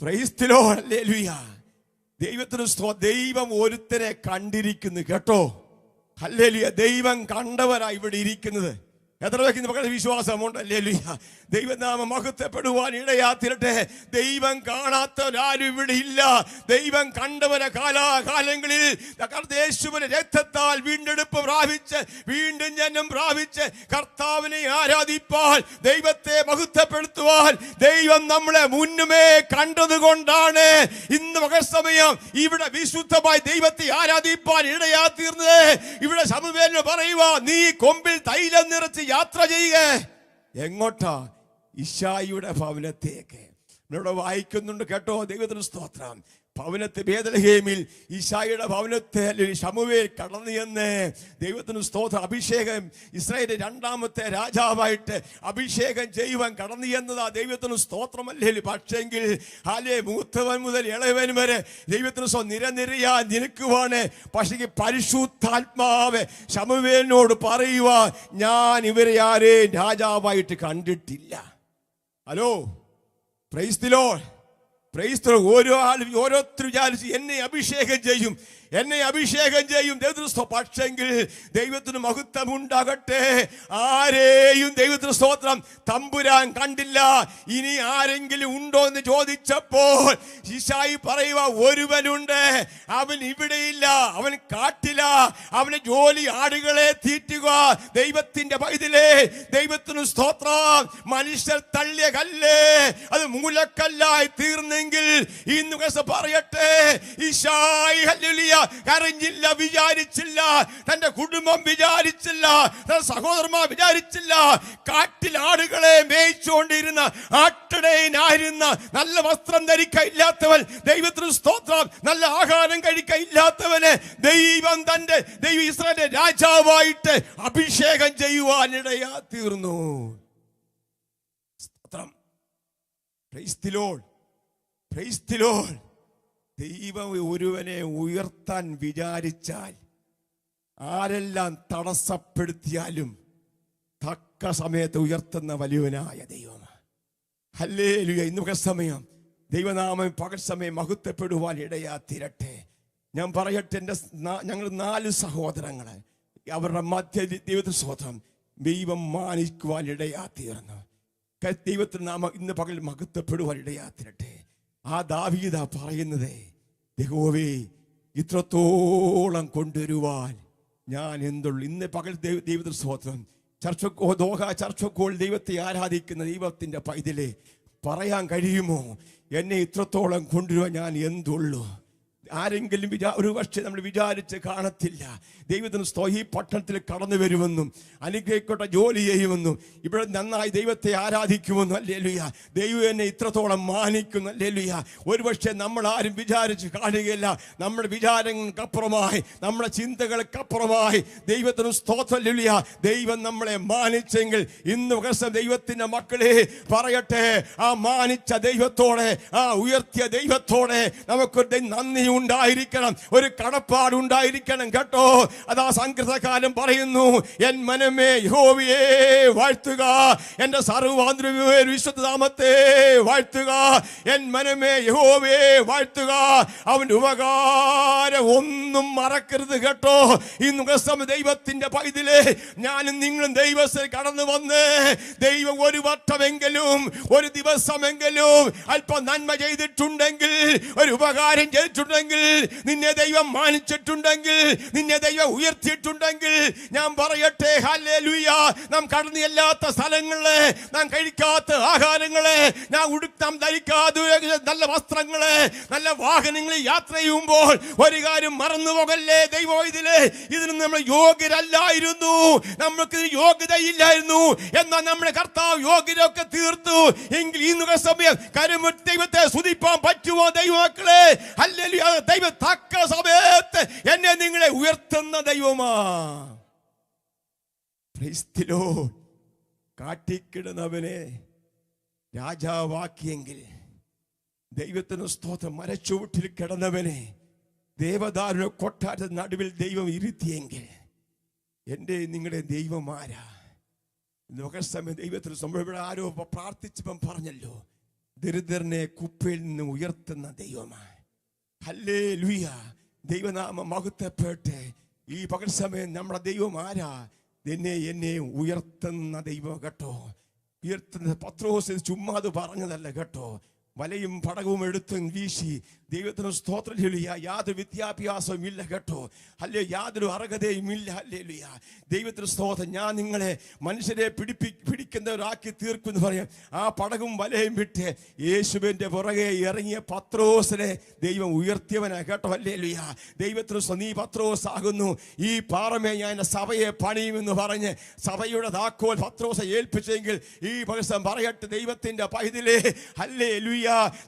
Price the lord. ഹല്ലേലൂയ. ദൈവത്തിന് ദൈവം ഒരുത്തനെ കണ്ടിരിക്കുന്നു കേട്ടോ. ഹല്ലേലൂയ. ദൈവം കണ്ടവരാ ഇവിടെ ഇരിക്കുന്നത്. എത്ര പേർക്ക് മക്കളുടെ വിശ്വാസമുണ്ട്? ഹല്ലേലൂയ. ദൈവനാമം മഹത്വപ്പെടുവാൻ ഇടയാത്തിരട്ടെ. ദൈവം കാണാത്തവരാരും ഇവിടെ ഇല്ല. ദൈവം കണ്ടവരെ കാലാകാലങ്ങളിൽ യേശുവിന്റെ രക്തത്താൽ വീണ്ടെടുപ്പ് പ്രാപിച്ച് വീണ്ടും ജന്മം പ്രാപിച്ച് കർത്താവിനെ ആരാധിപ്പാൻ, ദൈവത്തെ മഹത്വപ്പെടുത്തുവാൻ ദൈവം നമ്മളെ മുന്നുമേ കണ്ടതുകൊണ്ടാണ് ഇന്ന് മകസമയം ഇവിടെ വിശുദ്ധമായി ദൈവത്തെ ആരാധിപ്പാൻ ഇടയാത്തീർന്നത്. ഇവിടെ ശമൂവേലിന് പറയുക, നീ കൊമ്പിൽ തൈലം നിറച്ച് യാത്ര ചെയ്യുക. എങ്ങോട്ടാ? ഇശായിയുടെ ഭവനത്തേക്ക്. ഇവിടെ വായിക്കുന്നുണ്ട് കേട്ടോ. ദൈവത്തിന് സ്തോത്രം. ഭവനത്തെ ബേത്ലഹേമിൽ ഇശായിയുടെ ഭവനത്തെ ശമൂവേൽ കടന്നു എന്ന് ദൈവത്തിന് സ്തോത്രം. അഭിഷേകം ഇസ്രായേലിന്റെ 2ാമത്തെ രാജാവായിട്ട് അഭിഷേകം ചെയ്യുവാൻ കടന്നു എന്നതാ ദൈവത്തിന് സ്തോത്രമല്ലേ. പക്ഷെങ്കിൽ മൂത്തവൻ മുതൽ ഇളയവൻ വരെ ദൈവത്തിന് നിരനിരയാ നിൽക്കുവാണ്. പക്ഷേ പരിശുദ്ധാത്മാവ് ശമൂവേലിനോട് പറയുക, ഞാൻ ഇവരെ ആരെയും രാജാവായിട്ട് കണ്ടിട്ടില്ല. Hello, price the Lord. ഓരോ ആളും ഓരോരുത്തർ വിചാരിച്ച് എന്നെ അഭിഷേകം ചെയ്യും, എന്നെ അഭിഷേകം ചെയ്യും. പക്ഷെങ്കിൽ ദൈവത്തിന് മഹത്വം ഉണ്ടാകട്ടെ. ആരെയും ദൈവത്തിന് സ്തോത്രം തമ്പുരാൻ കണ്ടില്ല. ഇനി ആരെങ്കിലും ഉണ്ടോ എന്ന് ചോദിച്ചപ്പോൾ ഇശായി പറയുക, ഒരുവനുണ്ട്, അവൻ ഇവിടെയില്ല, അവൻ കാട്ടില, അവന് ജോലി ആടുകളെ തീറ്റുക. ദൈവത്തിന്റെ പൈതലേ, ദൈവത്തിന് സ്തോത്രം. മനുഷ്യർ തള്ളിയ കല്ല് അത് മൂലക്കല്ലായി തീർന്നെങ്കിൽ ഇന്ന് പറയട്ടെ, ഇശായി ഹല്ലേലൂയ കരഞ്ഞില്ല, വിചാരിച്ചില്ല, തന്റെ കുടുംബം വിചാരിച്ചില്ല, തന്റെ സഹോദരന്മാർ വിചാരിച്ചില്ല. കാട്ടിൽ ആടുകളെ മേയിച്ചുകൊണ്ടിരുന്ന ആട്ടിടയനായിരുന്ന, നല്ല വസ്ത്രം ധരിക്കയില്ലാത്തവൻ, ദൈവത്തിന് സ്തോത്രം, നല്ല ആഹാരം കഴിക്കയില്ലാത്തവന് ദൈവം തന്റെ ഇസ്രായേലിന്റെ രാജാവായിട്ട് അഭിഷേകം ചെയ്യുവാനിടയാ തീർന്നു. സ്തോത്രം. Price the lord. Praise the Lord. ദൈവം ഒരുവനെ ഉയർത്താൻ വിചാരിച്ചാൽ ആരെല്ലാം തടസ്സപ്പെടുത്തിയാലും തക്ക സമയത്ത് ഉയർത്തുന്ന വലിയവനായ ദൈവം. ഹല്ലേലൂയ. ഇന്ന് സമയം ദൈവനാമം പകൽ സമയം മഹത്വപ്പെടുവാൻ ഇടയാ തീരട്ടെ. ഞാൻ പറയട്ടെ, ഞങ്ങൾ 4 സഹോദരങ്ങളെ അവരുടെ മധ്യ ദൈവത്തിന് സ്തോത്രം ദൈവം മാനിക്കുവാൻ ഇടയാ തീർന്നു. ദൈവത്തിന് നാമം ഇന്ന് പകൽ മഹത്വപ്പെടുവാൻ ഇടയാ തീരട്ടെ. ആ ദാവീദാ പറയുന്നത്, യഹോവേ, ഇത്രത്തോളം കൊണ്ടുവരുവാൻ ഞാൻ എന്തുള്ളൂ. ഇന്ന് പകൽ ദൈവത്തിന് സ്തോത്രം. ചർച്ചക്കോൾ ദൈവത്തെ ആരാധിക്കുന്ന ദൈവത്തിന്റെ പൈതലേ, പറയാൻ കഴിയുമോ, എന്നെ ഇത്രത്തോളം കൊണ്ടുവരുവാൻ ഞാൻ എന്തുള്ളൂ? ആരെങ്കിലും ഒരു പക്ഷേ നമ്മൾ വിചാരിച്ച് കാണത്തില്ല ദൈവത്തിന് ഈ പട്ടണത്തിൽ കടന്നു വരുമെന്നും അനുഗ്രഹിക്കപ്പെട്ട ജോലി ചെയ്യുമെന്നും ഇവിടെ നന്നായി ദൈവത്തെ ആരാധിക്കുമെന്നും. ഹല്ലേലൂയ. ദൈവം എന്നെ ഇത്രത്തോളം മാനിക്കുന്നു. ഹല്ലേലൂയ. ഒരുപക്ഷെ നമ്മൾ ആരും വിചാരിച്ച് കാണുകയില്ല. നമ്മുടെ വിചാരങ്ങൾക്കപ്പുറമായി, നമ്മുടെ ചിന്തകൾക്കപ്പുറമായി ദൈവത്തിന് സ്തോത്രം. ഹല്ലേലൂയ. ദൈവം നമ്മളെ മാനിച്ചെങ്കിൽ ഇന്ന് ദൈവത്തിന്റെ മക്കളെ പറയട്ടെ, ആ മാനിച്ച ദൈവത്തോടെ, ആ ഉയർത്തിയ ദൈവത്തോടെ നമുക്കൊരു നന്ദി ഉണ്ടായിരിക്കണം, ഒരു കടപ്പാടുണ്ടായിരിക്കണം കേട്ടോ. അതാ സങ്കീർത്തനക്കാരൻ പറയുന്നു, എൻ മനമേ യഹോവയെ വാഴ്ത്തുക, എന്റെ സർവ്വാന്തരമേ വിശുദ്ധനാമത്തെ വാഴ്ത്തുക. എൻ മനമേ യഹോവയെ വാഴ്ത്തുക, അവന്റെ ഉപകാരം ഒന്നും മറക്കരുത് കേട്ടോ. ഇന്ന് ദൈവത്തിന്റെ പൈതലേ, ഞാനും നിങ്ങളും ദൈവത്തിൽ കടന്നു വന്ന് ദൈവം ഒരു വട്ടമെങ്കിലും, ഒരു ദിവസമെങ്കിലും അല്പം നന്മ ചെയ്തിട്ടുണ്ടെങ്കിൽ, ഒരു ഉപകാരം ചെയ്തിട്ടുണ്ടെങ്കിൽ, നിന്നെ ദൈവം മാനിച്ചിട്ടുണ്ടെങ്കിൽ, നിന്നെ ദൈവം ഉയർത്തിയിട്ടുണ്ടെങ്കിൽ, ഞാൻ പറയട്ടെ ഹല്ലേലൂയ. നാം കടന്നു ചെല്ലാത്ത സ്ഥലങ്ങളെ, നാം കഴിക്കാത്ത ആഹാരങ്ങളെ, നാം ധരിക്കാത്ത നല്ല വസ്ത്രങ്ങളെ, നല്ല വാഹനങ്ങളിൽ യാത്ര ചെയ്യുമ്പോൾ ഒരു കാര്യം മറന്നു പോകല്ലേ ദൈവം, ഇതിന് നമ്മൾ യോഗ്യരല്ലായിരുന്നു, നമുക്ക് യോഗ്യതയില്ലായിരുന്നു. എന്നാൽ നമ്മുടെ കർത്താവ് യോഗ്യരൊക്കെ തീർത്തു. എങ്കിൽ ഈ സമയം കരുമുറ്റ് ദൈവത്തെ സ്തുതിപ്പാൻ പറ്റുമോ ദൈവമക്കളെ? ഹല്ലേലൂയ. ദൈവം തക്ക സമയത്ത് എന്നെ നിങ്ങളെ ഉയർത്തുന്ന ദൈവമാ. Praise the lord. കാട്ടിക്കിടന്നവനെ രാജാവാക്കിയെങ്കിൽ, ദൈവത്തിന് സ്തോത്രം, മരച്ചുവട്ടിൽ കിടന്നവനെ ദേവദാരുണ കൊട്ടാരത്തിന്റെ നടുവിൽ ദൈവം ഇരുത്തിയെങ്കിൽ, എൻ്റെ നിങ്ങളുടെ ദൈവമാരാ? സമയം ദൈവത്തിന് സംഭവം ആരോ പ്രാർത്ഥിച്ചപ്പം പറഞ്ഞല്ലോ, ദരിദ്രനെ കുപ്പയിൽ നിന്ന് ഉയർത്തുന്ന ദൈവമാണ്. ഹല്ലേലൂയ. ദൈവനാമം മഹത്വപ്പെട്ട്. ഈ പകൽ സമയം നമ്മുടെ ദൈവം ആരാ? എന്നെ ഉയർത്തുന്ന ദൈവം കേട്ടോ. ഉയർത്തുന്ന പത്രോസ് ചുമ്മാത് പറഞ്ഞതല്ല കേട്ടോ. വലയും പടകവും എടുത്തും വീശി ദൈവത്തിന് സ്തോത്രം ചെയ്യുക. യാതൊരു വിദ്യാഭ്യാസവും ഇല്ല കേട്ടോ. അല്ലേ, യാതൊരു അർഹതയും ഇല്ല. ഹല്ലേലൂയ. ദൈവത്തിന് സ്തോത്രം. ഞാൻ നിങ്ങളെ മനുഷ്യരെ പിടിക്കുന്നവരാക്കി തീർക്കുമെന്ന് പറയാം. ആ പടകും വലയും വിട്ട് യേശുവിൻ്റെ പുറകെ ഇറങ്ങിയ പത്രോസിനെ ദൈവം ഉയർത്തിയവനാ കേട്ടോ. ഹല്ലേലൂയ. ദൈവത്തിന് നീ പത്രോസ് ആകുന്നു, ഈ പാറമേ ഞാൻ എൻ്റെ സഭയെ പണിയുമെന്ന് പറഞ്ഞ് സഭയുടെ താക്കോൽ പത്രോസെ ഏൽപ്പിച്ചെങ്കിൽ, ഈ ദിവസം പറയട്ടെ ദൈവത്തിൻ്റെ പൈതലേ, ഹല്ലേലൂയ,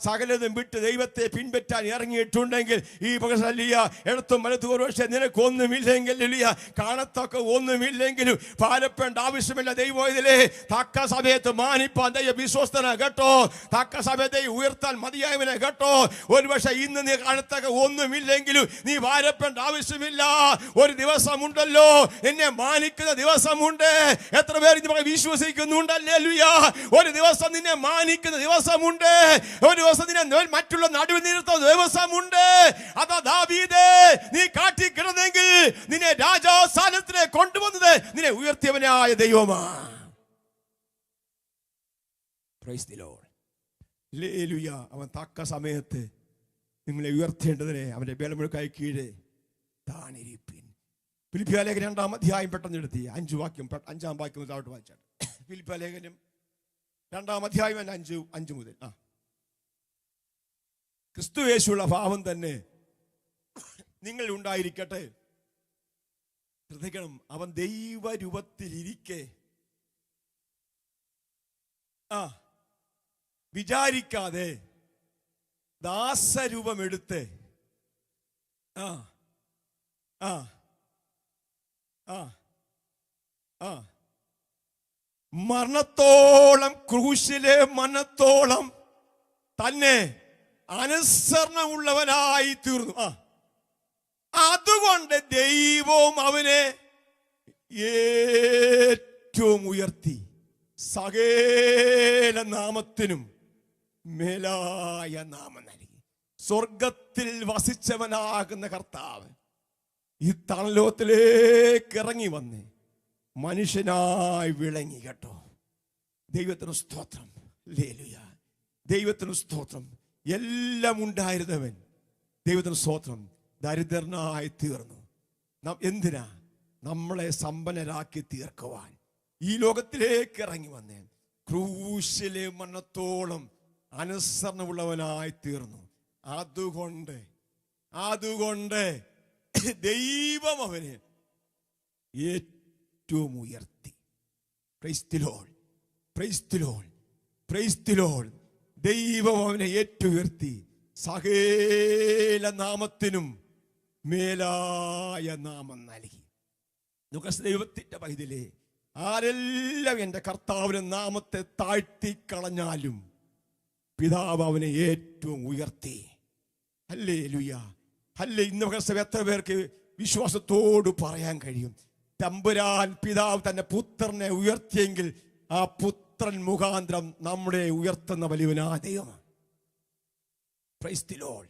സകലതും വിട്ട് ദൈവത്തെ പിൻപറ്റാൻ ഇറങ്ങിയിട്ടുണ്ടെങ്കിൽ, ഈ പകലിയ എടുത്തും വലത്തും ഒരുപക്ഷെ നിനക്കൊന്നുമില്ലെങ്കിൽ, കാണത്തൊക്കെ ഒന്നുമില്ലെങ്കിലും പാലപ്പേണ്ട ആവശ്യമില്ല. ദൈവം ഇതിലെ തക്ക സമയത്ത് മാനിപ്പാൻ ദൈവ വിശ്വസ്തന കേട്ടോ. തക്ക സമയത്തെ ഉയർത്താൻ മതിയായവനെ കേട്ടോ. ഒരുപക്ഷെ ഇന്ന് നീ കാണത്തൊക്കെ ഒന്നുമില്ലെങ്കിലും നീ വാരപ്പേണ്ട ആവശ്യമില്ല. ഒരു ദിവസമുണ്ടല്ലോ എന്നെ മാനിക്കുന്ന ദിവസമുണ്ട്. എത്ര പേര് വിശ്വസിക്കുന്നുണ്ടല്ലേ? ഒരു ദിവസം നിന്നെ മാനിക്കുന്ന ദിവസമുണ്ട്. ഒരു ദിവസം നിന്നെ മറ്റുള്ള നടുവിൽ നിർത്തുന്ന ദിവസമുണ്ട്. അതാ ദാവീദേ, നീ കാട്ടിക്കിടന്നെങ്കിൽ നിന്നെ രാജാസ്ഥാനത്തിനെ കൊണ്ടുവന്നത് നിന്നെ ഉയർത്തിയവനായ ദൈവമാ. Praise the lord. ഹല്ലേലൂയ. അവൻ തക്ക സമയത്ത് നിങ്ങളെ ഉയർത്തേണ്ടതിനെ അവന്റെ ബലമുഴക്കായി കീഴെ താണിരിപ്പിൻ. ഫിലിപ്പിയ ലേഖനം 2-ാം അധ്യായം പെട്ടെന്ന് എടുത്തി 5 വാക്യം 5-ാം വാക്യം താഴോട്ട് വായിച്ചാണ്. ഫിലിപ്പിയ ലേഖനം 2-ാം അധ്യായം 5 മുതൽ. ക്രിസ്തു യേശുള്ള ഭാവം തന്നെ നിങ്ങൾ ഉണ്ടായിരിക്കട്ടെ. ശ്രദ്ധിക്കണം, അവൻ ദൈവരൂപത്തിലിരിക്കെ വിചാരിക്കാതെ ദാസരൂപമെടുത്ത് മരണത്തോളം, ക്രൂശിലെ മരണത്തോളം തന്നെ അനുസരണമുള്ളവനായി തീർന്നു. അതുകൊണ്ട് ദൈവവും അവനെ ഏറ്റവും ഉയർത്തി സകല നാമത്തിനും മേലായ നാമം നൽകി. സ്വർഗത്തിൽ വസിച്ചവനാകുന്ന കർത്താവ് ഈ തണലോകത്തിലേക്ക് ഇറങ്ങി വന്ന് മനുഷ്യനായി വിളങ്ങി കേട്ടോ. ദൈവത്തിന് സ്തോത്രം. ഹല്ലേലൂയ. ദൈവത്തിന് സ്തോത്രം. എല്ലാം ഉണ്ടായിരുന്നവൻ ദൈവത്തിന് സ്തോത്രം ദരിദ്രനായി തീർന്നു. എന്തിനാ? നമ്മളെ സമ്പന്നരാക്കി തീർക്കുവാൻ ഈ ലോകത്തിലേക്ക് ഇറങ്ങി വന്നേ. ക്രൂശിലെ മരണത്തോളം അനുസരണമുള്ളവനായി തീർന്നു. അതുകൊണ്ട് അതുകൊണ്ട് ദൈവം അവനെ ഏറ്റവും ഉയർത്തി. Price the lord, praise the lord, praise the Lord. ദൈവം അവനെ ഏറ്റവും ഉയർത്തി, സകല നാമത്തിനും മേലായ നാമം നൽകി. ദൈവത്തിന്റെ പൈതലേ, ആരെല്ലാം എൻ്റെ കർത്താവിന്റെ നാമത്തെ താഴ്ത്തിക്കളഞ്ഞാലും പിതാവ് അവനെ ഏറ്റവും ഉയർത്തി. ഹല്ലേലൂയ, ഹല്ലേ. ഇന്ന് പകൽ എത്ര പേർക്ക് വിശ്വാസത്തോട് പറയാൻ കഴിയും, തമ്പുരാൻ പിതാവ് തന്നെ പുത്രനെ ഉയർത്തിയെങ്കിൽ ആ പുത്രൻ മുഖാന്തരം നമ്മളെ ഉയർത്തുന്ന വലിയവനായ ദൈവമാണ്. Price the lord,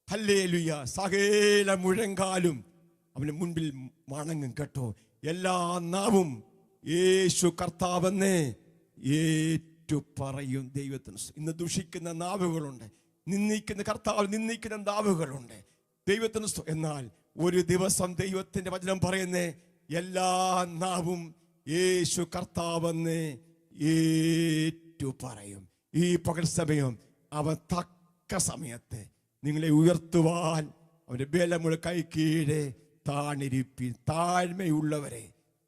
hallelujah. സകല മുഴങ്കാലും അവന് മുൻപിൽ വണങ്ങും കേട്ടോ. എല്ലാ നാവും യേശു കർത്താവെന്ന് ഏറ്റു പറയും ദൈവത്തിന്. ഇന്ന് ദുഷിക്കുന്ന നാവുകളുണ്ട്, നിന്ദിക്കുന്ന കർത്താവ് നിന്ദിക്കുന്ന നാവുകളുണ്ട് ദൈവത്തിന്. എന്നാൽ ഒരു ദിവസം ദൈവത്തിന്റെ വചനം പറയുന്നേ, എല്ലാ നാവും യേശു കർത്താവെന്ന് ഏറ്റു പറയും. ഈ പകൽ സമയം അവൻ തക്ക സമയത്ത് നിങ്ങളെ ഉയർത്തുവാൻ അവന്റെ ബലമുള്ള കൈ കീഴെ താണിരിപ്പി. താഴ്മയുള്ളവരെ,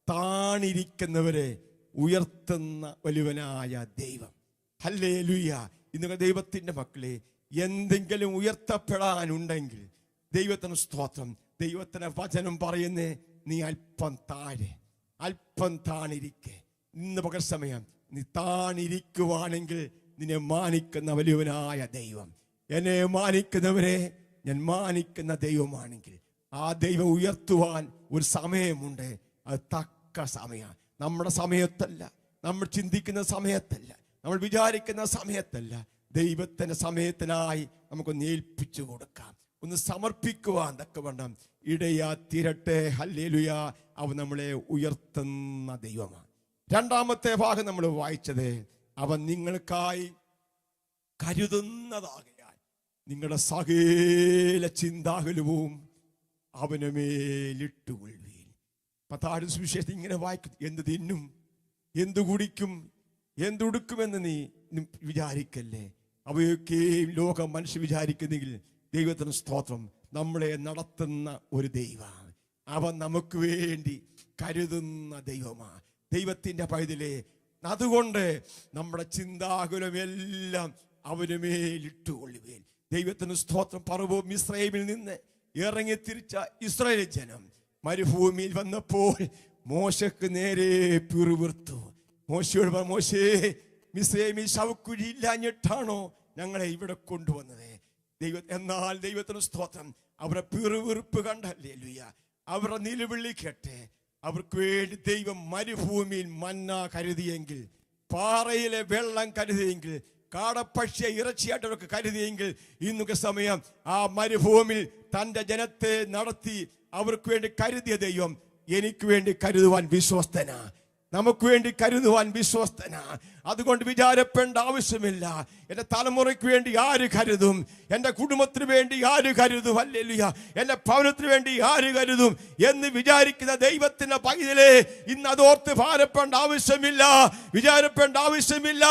താണിരിക്കുന്നവരെ ഉയർത്തുന്ന വലിയവനായ ദൈവം. ഹല്ലേലൂയ. ഇന്ന് ദൈവത്തിന്റെ മക്കളെ, എന്തെങ്കിലും ഉയർത്തപ്പെടാനുണ്ടെങ്കിൽ ദൈവത്തിന് സ്തോത്രം. ദൈവത്തിന്റെ വചനം പറയുന്നേ, നീ അല്പം താഴെ, അല്പം താണിരിക്കെ. ഇന്ന് പകൽ സമയം നീ താണിരിക്കുവാണെങ്കിൽ നിന്നെ മാനിക്കുന്ന വലിയവനായ ദൈവം. എന്നെ മാനിക്കുന്നവരെ ഞാൻ മാനിക്കുന്ന ദൈവമാണെങ്കിൽ ആ ദൈവം ഉയർത്തുവാൻ ഒരു സമയമുണ്ട്. അത് തക്ക സമയം. നമ്മുടെ സമയത്തല്ല, നമ്മൾ ചിന്തിക്കുന്ന സമയത്തല്ല, നമ്മൾ വിചാരിക്കുന്ന സമയത്തല്ല. ദൈവത്തിന്റെ സമയത്തിനായി നമുക്കൊന്ന് ഏൽപ്പിച്ചു കൊടുക്കാം, ഒന്ന് സമർപ്പിക്കുവാൻ തക്കവണ്ണം ഇടയാ തീരട്ടെ. ഹല്ലേലൂയ. അവൻ നമ്മളെ ഉയർത്തുന്ന ദൈവമാണ്. രണ്ടാമത്തെ ഭാഗം നമ്മൾ വായിച്ചത്, അവൻ നിങ്ങൾക്കായി കരുതുന്നതാകയാൽ നിങ്ങളുടെ സകല ചിന്താകുലവും അവന് മേലിട്ടുകൊള്ളുവീൻ. പത്താരും സുവിശേഷം ഇങ്ങനെ വായിക്കും, എന്ത് തിന്നും, എന്തു കുടിക്കും, എന്തുടുക്കുമെന്ന് നീ വിചാരിക്കല്ലേ. അവയൊക്കെയും ലോകം മനുഷ്യ വിചാരിക്കുന്നെങ്കിൽ ദൈവത്തിന് സ്തോത്രം, നമ്മളെ നടത്തുന്ന ഒരു ദൈവമാണ്. അവൻ നമുക്ക് വേണ്ടി കരുതുന്ന ദൈവമാണ്. ദൈവത്തിന്റെ പൈതലേ, അതുകൊണ്ട് നമ്മുടെ ചിന്താകുലമെല്ലാം അവന് മേലിട്ടുകൊള്ളുവേൻ. ദൈവത്തിന് സ്തോത്രം. പർവ്വതം മിസ്രയീമിൽ നിന്ന് ഇറങ്ങി തിരിച്ച ഇസ്രായേൽ ജനം മരുഭൂമിയിൽ വന്നപ്പോൾ മോശക്ക് നേരെ പിറുവിർത്തു. മോശയോട് പറഞ്ഞു, മോശേ, മിസ്രയീമിൽ ശവക്കുഴി ഇല്ലാഞ്ഞിട്ടാണോ ഞങ്ങളെ ഇവിടെ കൊണ്ടുവന്നത്? എന്നാൽ ദൈവത്തിന് സ്തോത്രം, അവരുടെ പിറുവിറുപ്പ് കണ്ടല്ലേലുയ, അവരുടെ നിലവിളി കേട്ടെ. അവർക്ക് വേണ്ടി ദൈവം മരുഭൂമിയിൽ മന്ന കരുതിയെങ്കിൽ, പാറയിലെ വെള്ളം കരുതിയെങ്കിൽ, കാടപ്പക്ഷിയെ ഇറച്ചിയായിട്ട് അവർക്ക് കരുതിയെങ്കിൽ, ഇന്നൊക്കെ സമയം ആ മരുഭൂമിയിൽ തൻ്റെ ജനത്തെ നടത്തി അവർക്ക് വേണ്ടി കരുതിയ ദൈവം എനിക്ക് വേണ്ടി കരുതുവാൻ വിശ്വസ്തനാ, നമുക്ക് വേണ്ടി കരുതുവാൻ വിശ്വസ്തനാ. അതുകൊണ്ട് വിചാരപ്പെടേണ്ട ആവശ്യമില്ല. എൻ്റെ തലമുറയ്ക്ക് വേണ്ടി ആര് കരുതും, എൻ്റെ കുടുംബത്തിന് വേണ്ടി ആര് കരുതും, ഹല്ലേലൂയ, എൻ്റെ ഭവനത്തിന് വേണ്ടി ആര് കരുതും എന്ന് വിചാരിക്കുന്ന ദൈവത്തിന്റെ പൈതലേ, ഇന്ന് അതോർത്ത് ഭാരപ്പെടേണ്ട ആവശ്യമില്ല, വിചാരപ്പെടേണ്ട ആവശ്യമില്ല.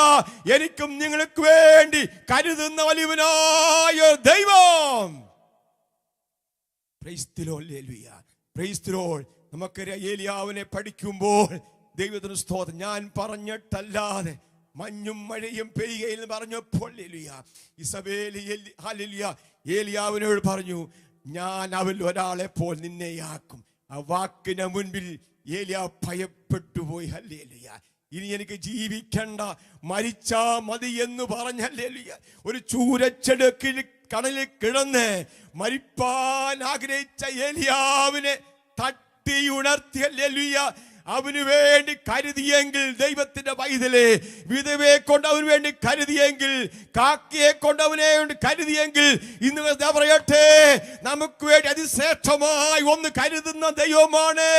എനിക്കും നിങ്ങൾക്ക് വേണ്ടി കരുതുന്ന വലിയവനായ ദൈവം. Price the lord, hallelujah, price the Lord. നമുക്കറിയാം, ഏലിയാവിനെ പഠിക്കുമ്പോൾ ദൈവത്തിന് സ്തോത്രം, ഞാൻ പറഞ്ഞിട്ടല്ലാതെ മഞ്ഞും മഴയും പെയ്യുകയെന്ന് പറഞ്ഞപ്പോൾ ഏലിയാവിനോട് പറഞ്ഞു, ഞാൻ അവൽ ഒരാളെ പോൽ നിന്നെയാക്കും. ആ വാക്കിന് മുൻപിൽ ഏലിയാ ഭയപ്പെട്ടു പോയി. ഹല്ലേലൂയ. ഇനി എനിക്ക് ജീവിക്കണ്ട, മരിച്ചാ മതി എന്ന് പറഞ്ഞ ഹല്ലേലൂയ, ഒരു ചൂരച്ചെടുക്കിൽ കടലിൽ കിടന്ന് മരിപ്പാൻ ആഗ്രഹിച്ച ഏലിയാവിനെ തട്ടി ഉണർത്തി. ഹല്ലേലൂയ. അവന് വേണ്ടി കരുതിയെങ്കിൽ ദൈവത്തിന്റെ പൈതലേ, വിധവയെ കൊണ്ട് അവന് വേണ്ടി കരുതിയെങ്കിൽ, കാക്കയെ കൊണ്ട് അവനെ വേണ്ടി കരുതിയെങ്കിൽ, ഇന്ന് പറയട്ടെ, നമുക്ക് വേണ്ടി അതിശ്രേഷ്ഠമായി ഒന്ന് കരുതുന്ന ദൈവമാണ്.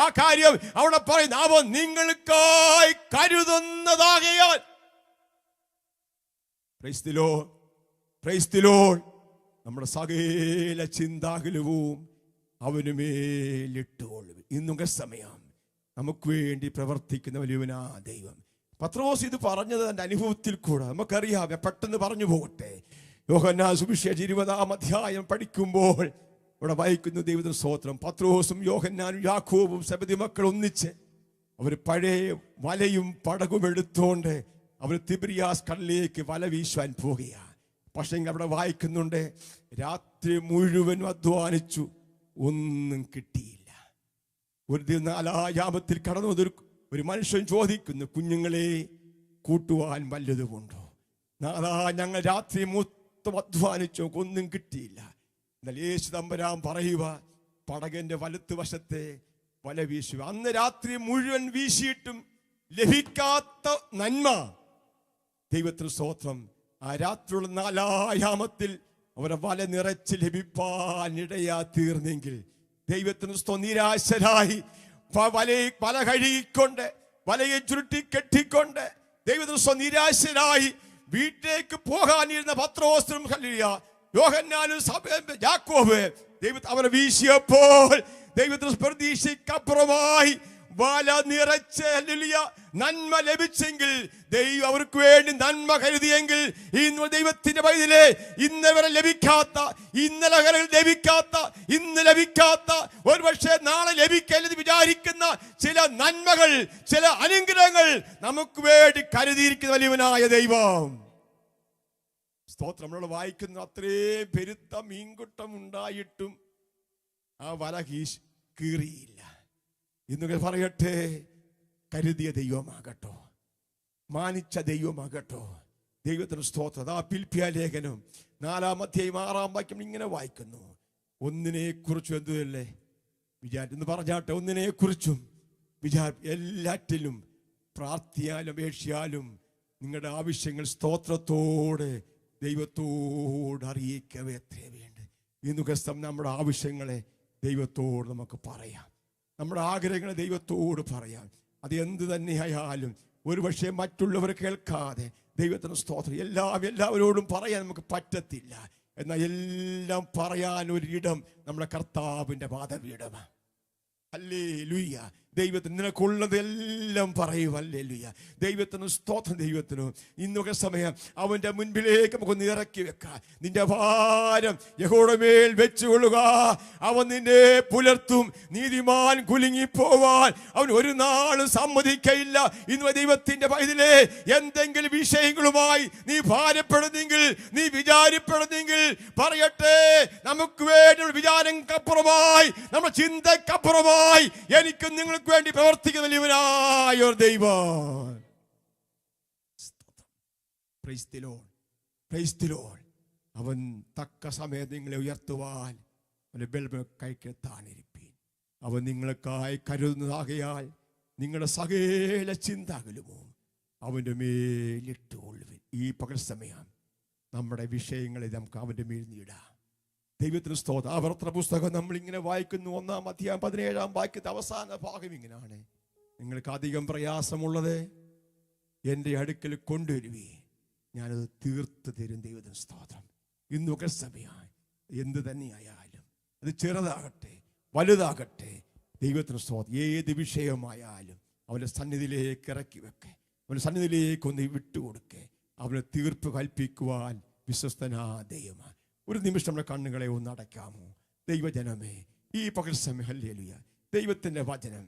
ആ കാര്യം അവിടെ പറയുന്ന, അവൻ നിങ്ങൾക്കായി കരുതുന്നതാകയാൽ. Praise the lord, praise the lord. നമ്മുടെ സകല ചിന്താകുലവും അവന് മേലിട്ടുകൊള്ളും. ഇന്നൊക്കെ സമയം നമുക്ക് വേണ്ടി പ്രവർത്തിക്കുന്ന വലിയവനാ ദൈവം. പത്രോസ് ഇത് പറഞ്ഞത് തൻ്റെ അനുഭവത്തിൽ കൂടെ നമുക്കറിയാം. പെട്ടെന്ന് പറഞ്ഞു പോകട്ടെ. യോഹന്നാൻ സുവിശേഷം 20-ാം അധ്യായം പഠിക്കുമ്പോൾ ഇവിടെ വായിക്കുന്നു, ദൈവത്തിന് സ്തോത്രം, പത്രോസും യോഹന്നാനും യാക്കോബും സെബെദി മക്കൾ ഒന്നിച്ച് അവർ പഴയ വലയും പടകും എടുത്തുകൊണ്ട് അവർ തിബിരിയാസ് കടലിലേക്ക് വല വീശാൻ പോകുകയാണ്. പക്ഷേ അവിടെ വായിക്കുന്നുണ്ട്, രാത്രി മുഴുവൻ അധ്വാനിച്ചു, ഒന്നും കിട്ടിയില്ല. ഒരു ദിവസം 4-ാം യാമത്തിൽ കടന്നു ഒരു മനുഷ്യൻ ചോദിക്കുന്നു, കുഞ്ഞുങ്ങളെ കൂട്ടുവാൻ വല്ലതുമുണ്ടോ? ഞങ്ങൾ രാത്രി മൊത്തം അധ്വാനിച്ചോ, ഒന്നും കിട്ടിയില്ല. എന്നാൽ യേശു തമ്പുരാൻ പറയുക, പടകന്റെ വലത്ത് വശത്തെ വല വീശുക. അന്ന് രാത്രി മുഴുവൻ വീശിയിട്ടും ലഭിക്കാത്ത നന്മ, ദൈവത്തിന് സ്തോത്രം, ആ രാത്രിയുള്ള 4-ാം യാമത്തിൽ അവരെ വല നിറച്ച് ലഭിപ്പാനിടയാ തീർന്നെങ്കിൽ ദൈവത്തിന് നിരാശരായി വല കഴുകിക്കൊണ്ട് വലയെ ചുരുട്ടി കെട്ടിക്കൊണ്ട് ദൈവത്തിന് നിരാശരായി വീട്ടിലേക്ക് പോകാനിരുന്ന പത്രോസും യോഹന്നാനും യാക്കോബ് ദൈവത്തെ അവരെ വീശിയപ്പോൾ ദൈവത്തിന് പ്രതീക്ഷയ്ക്കപ്പുറമായി വല നിറച്ച് നന്മ ലഭിച്ചെങ്കിൽ, ദൈവം അവർക്ക് വേണ്ടി നന്മ കരുതിയെങ്കിൽ, ഇന്ന് ദൈവത്തിന്റെ പൈതലേ, ഇന്നവരെ ലഭിക്കാത്ത, ഇന്ന് ലഭിക്കാത്ത ഒരു പക്ഷേ നാളെ ലഭിക്കരുത് വിചാരിക്കുന്ന ചില നന്മകൾ, ചില അനുഗ്രഹങ്ങൾ നമുക്ക് വേണ്ടി കരുതിയിരിക്കുന്ന വലിയവനായ ദൈവം. സ്തോത്രം. നമ്മൾ വായിക്കുന്ന അത്രയും പെരുത്ത മീൻകുട്ടം ഉണ്ടായിട്ടും ആ വല കീറിയില്ല. ഇന്നൊക്കെ പറയട്ടെ, കരുതിയ ദൈവമാകട്ടോ, മാനിച്ച ദൈവമാകട്ടോ. ദൈവത്തിന് സ്തോത്രം. ആ ഫിലിപ്പിയ ലേഖനം 4-ാം അധ്യായം 6-ാം വാക്യം ഇങ്ങനെ വായിക്കുന്നു, ഒന്നിനെ കുറിച്ചും എന്തുമല്ലേ എന്ന് പറഞ്ഞാട്ടെ, ഒന്നിനെ കുറിച്ചും എല്ലാറ്റിലും പ്രാർത്ഥിയാലും അപേക്ഷിയാലും നിങ്ങളുടെ ആവശ്യങ്ങൾ സ്തോത്രത്തോടെ ദൈവത്തോട് അറിയിക്കവേ എത്രേ വേണ്ട. ഇന്നൊക്കെ നമ്മുടെ ആവശ്യങ്ങളെ ദൈവത്തോട് നമുക്ക് പറയാം, നമ്മുടെ ആഗ്രഹങ്ങളെ ദൈവത്തോട് പറയാം. അത് എന്ത് തന്നെയായാലും ഒരുപക്ഷെ മറ്റുള്ളവർ കേൾക്കാതെ ദൈവത്തിന് സ്തോത്രം എല്ലാവരോടും പറയാൻ നമുക്ക് പറ്റത്തില്ല. എന്നാൽ എല്ലാം പറയാൻ ഒരിടം നമ്മുടെ കർത്താവിൻ്റെ പാദപീഠമാണ്. ഹല്ലേലൂയ. ദൈവത്തിന് നിനക്കുള്ളതെല്ലാം പറയും. ഹല്ലേലൂയ. ദൈവത്തിന് സ്തോത്രം. ദൈവത്തിന് ഇന്നൊക്കെ സമയം അവൻ്റെ മുൻപിലേക്ക് നമുക്കൊന്ന് ഇറക്കി വെക്കാം. നിന്റെ ഭാരം യഹോവയുടെ മേൽ വെച്ചുകൊള്ളുക, അവൻ നിന്നെ പുലർത്തും. നീതിമാൻ കുലുങ്ങിപ്പോവാൻ അവൻ ഒരു നാളും സമ്മതിക്കയില്ല. ഇന്ന് ദൈവത്തിന്റെ പൈതലേ, എന്തെങ്കിലും വിഷയങ്ങളുമായി നീ ഭാരപ്പെടുന്നെങ്കിൽ, നീ വിചാരപ്പെടുന്നെങ്കിൽ പറയട്ടെ, നമുക്ക് വേണ്ടി വിചാരങ്ങൾക്കപ്പുറമായി, നമ്മുടെ ചിന്തക്കപ്പുറമായി എനിക്ക് നിങ്ങൾ വേണ്ടി പ്രവർത്തിക്കുന്ന വലിയവനായ ഒരു ദൈവം. അവൻ തക്ക സമയത്ത് നിങ്ങളെ ഉയർത്തുവാൻ കൈക്കെത്താനിരിപ്പീൻ. അവൻ നിങ്ങൾക്കായി കരുതുന്നതാകയാൽ നിങ്ങളുടെ സകല ചിന്തകളുമോ അവൻ്റെ മേലിട്ടുകൊള്ളുവിൻ. ഈ പകൽ സമയം നമ്മുടെ വിഷയങ്ങളെ നമുക്ക് അവൻ്റെ മേൽ നീടാം. ദൈവത്തിന് സ്തോത്രം. ആവർത്തന പുസ്തകം നമ്മളിങ്ങനെ വായിക്കുന്നു, 1-ാം അധ്യായം 17-ാം വാക്യത്തെ അവസാന ഭാഗം ഇങ്ങനെയാണ്, നിങ്ങൾക്ക് അധികം പ്രയാസമുള്ളത് എൻ്റെ അടുക്കൽ കൊണ്ടുവരുവേ, ഞാനത് തീർത്ത് തരും. ദൈവത്തിന് സ്തോത്രം. ഇന്നൊക്കെ സമയമായി എന്ത് തന്നെയായാലും, അത് ചെറുതാകട്ടെ വലുതാകട്ടെ, ദൈവത്തിന് സ്തോത്രം. ഏത് വിഷയമായാലും അവൻ്റെ സന്നിധിയിലേക്ക് ഇറക്കി വെക്കെ, അവൻ്റെ സന്നിധിയിലേക്കൊന്ന് വിട്ടുകൊടുക്കെ. അവനെ തീർപ്പ് കൽപ്പിക്കുവാൻ വിശ്വസ്തനാ ദൈവമാണ്. ഒരു നിമിഷം നമ്മുടെ കണ്ണുകളെ ഒന്ന് അടയ്ക്കാമോ? ദൈവജനമേ, ഈ പകൽ സമയം ഹല്ലേലൂയ, ദൈവത്തിൻ്റെ വചനം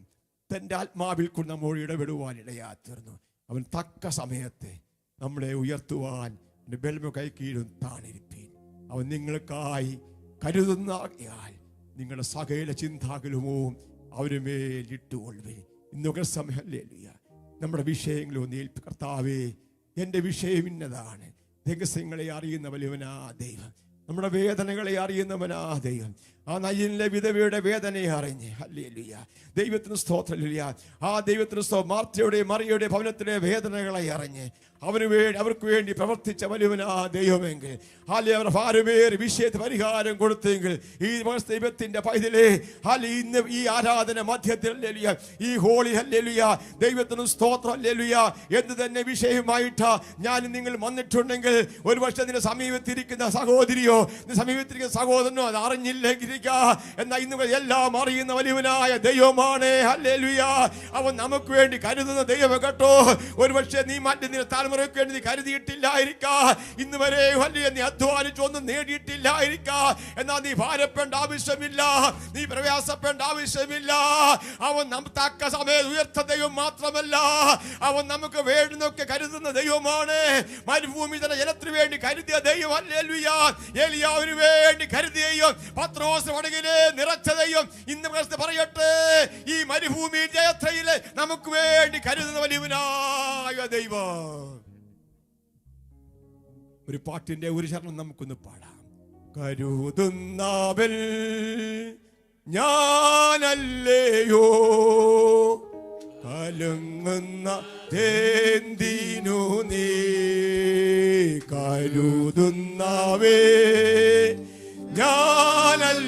തൻ്റെ ആത്മാവിൽ കൊണ്ട് നമ്മോട് ഇടപെടുവാൻ ഇടയാ തീർന്നു. അവൻ തക്ക സമയത്ത് നമ്മളെ ഉയർത്തുവാൻ ബെൽമ കൈ കീഴും താണിരിപ്പീൻ. അവൻ നിങ്ങൾക്കായി കരുതുന്നയാൽ നിങ്ങളുടെ സകല ചിന്താകുലമോ അവര് മേലിട്ടുകൊള്ളുവേ. ഇന്നൊക്കെ സമയം ഹല്ലേലൂയ, നമ്മുടെ വിഷയങ്ങളൊന്ന് ഏൽപ്പി. കർത്താവേ, എൻ്റെ വിഷയം ഇന്നതാണ്. രഹസ്യങ്ങളെ അറിയുന്ന വലിയവനാ ദൈവം, നമ്മുടെ വേദനകളെ അറിയുന്നവനാ ദൈവം. ആ നയിലെ വിധവയുടെ വേദനയെ അറിഞ്ഞ് ഹല്ലേലൂയ, ദൈവത്തിന് സ്തോത്രം. ആ ദൈവത്തിന് സ്തോത്രം. മാർത്തയുടെയും മറിയയുടെ ഭവനത്തിലെ വേദനകളെ അറിഞ്ഞ് അവർക്ക് വേണ്ടി പ്രവർത്തിച്ച വലിയവനാ ദൈവമെങ്കിൽ, അവർ ഭാരമേറി വിഷയത്തിന് പരിഹാരം കൊടുത്തെങ്കിൽ, ഈ ദൈവത്തിന്റെ പൈതലേ, ഇന്ന് ഈ ആരാധന മധ്യത്തിൽ ഈ ഹോളി ഹല്ലേലൂയ, ദൈവത്തിന് സ്തോത്രം ഹല്ലേലൂയ, എന്ത് തന്നെ വിഷയമായിട്ടാ ഞാൻ നിങ്ങൾ വന്നിട്ടുണ്ടെങ്കിൽ, ഒരു പക്ഷേ നിന്റെ സമീപത്തിരിക്കുന്ന സഹോദരിയോ സമീപത്തിരിക്കുന്ന സഹോദരനോ അത് അറിഞ്ഞില്ലെങ്കിൽ എന്നാൽ ഇന്ന് എല്ലാം അറിയുന്ന വലിയവനായ ദൈവമാണ്. ഹല്ലേലൂയ. അവൻ നമുക്ക് വേണ്ടി കരുതുന്ന ദൈവം കേട്ടോ. ഒരുപക്ഷെ നീ മറ്റു തലമുറയ്ക്ക് വേണ്ടി നീ കരുതിയിട്ടില്ലായിരിക്കാം. ഇന്ന് വരെ നീ അധ്വാനിച്ചൊന്നും നേടിയിട്ടില്ലായിരിക്കാം. എന്നാൽ നീ ഭാരപ്പെടേണ്ട ആവശ്യമില്ല, നീ പ്രയാസപ്പെടേണ്ട ആവശ്യമില്ല. അവൻ തക്ക സമയത്ത് ഉയർത്ത ദൈവം മാത്രമല്ല, അവൻ നമുക്ക് വേണ്ടുന്നൊക്കെ കരുതുന്ന ദൈവമാണ്. മരുഭൂമി ജലത്തിന് വേണ്ടി കരുതിയ ദൈവം. ഹല്ലേലൂയ. ഏലിയാവിന് വേണ്ടി കരുതിയ പത്രോസ് വടകിലെ നിറച്ച ദൈവം ഇന്ന് പറയട്ടെ, ഈ മരുഭൂമി ജയത്രയില് നമുക്ക് വേണ്ടി കരുതുന്ന വലിയവനായ ദൈവം. ഒരു പാട്ടിന്റെ ഒരു ചരണം നമുക്കൊന്ന് പാടാം. കരുതുന്നവൻ ഞാനല്ലയോ, കലങ്ങുന്ന തേന്തിനു നീ. കരുതുന്നവേ ഞാനല്ല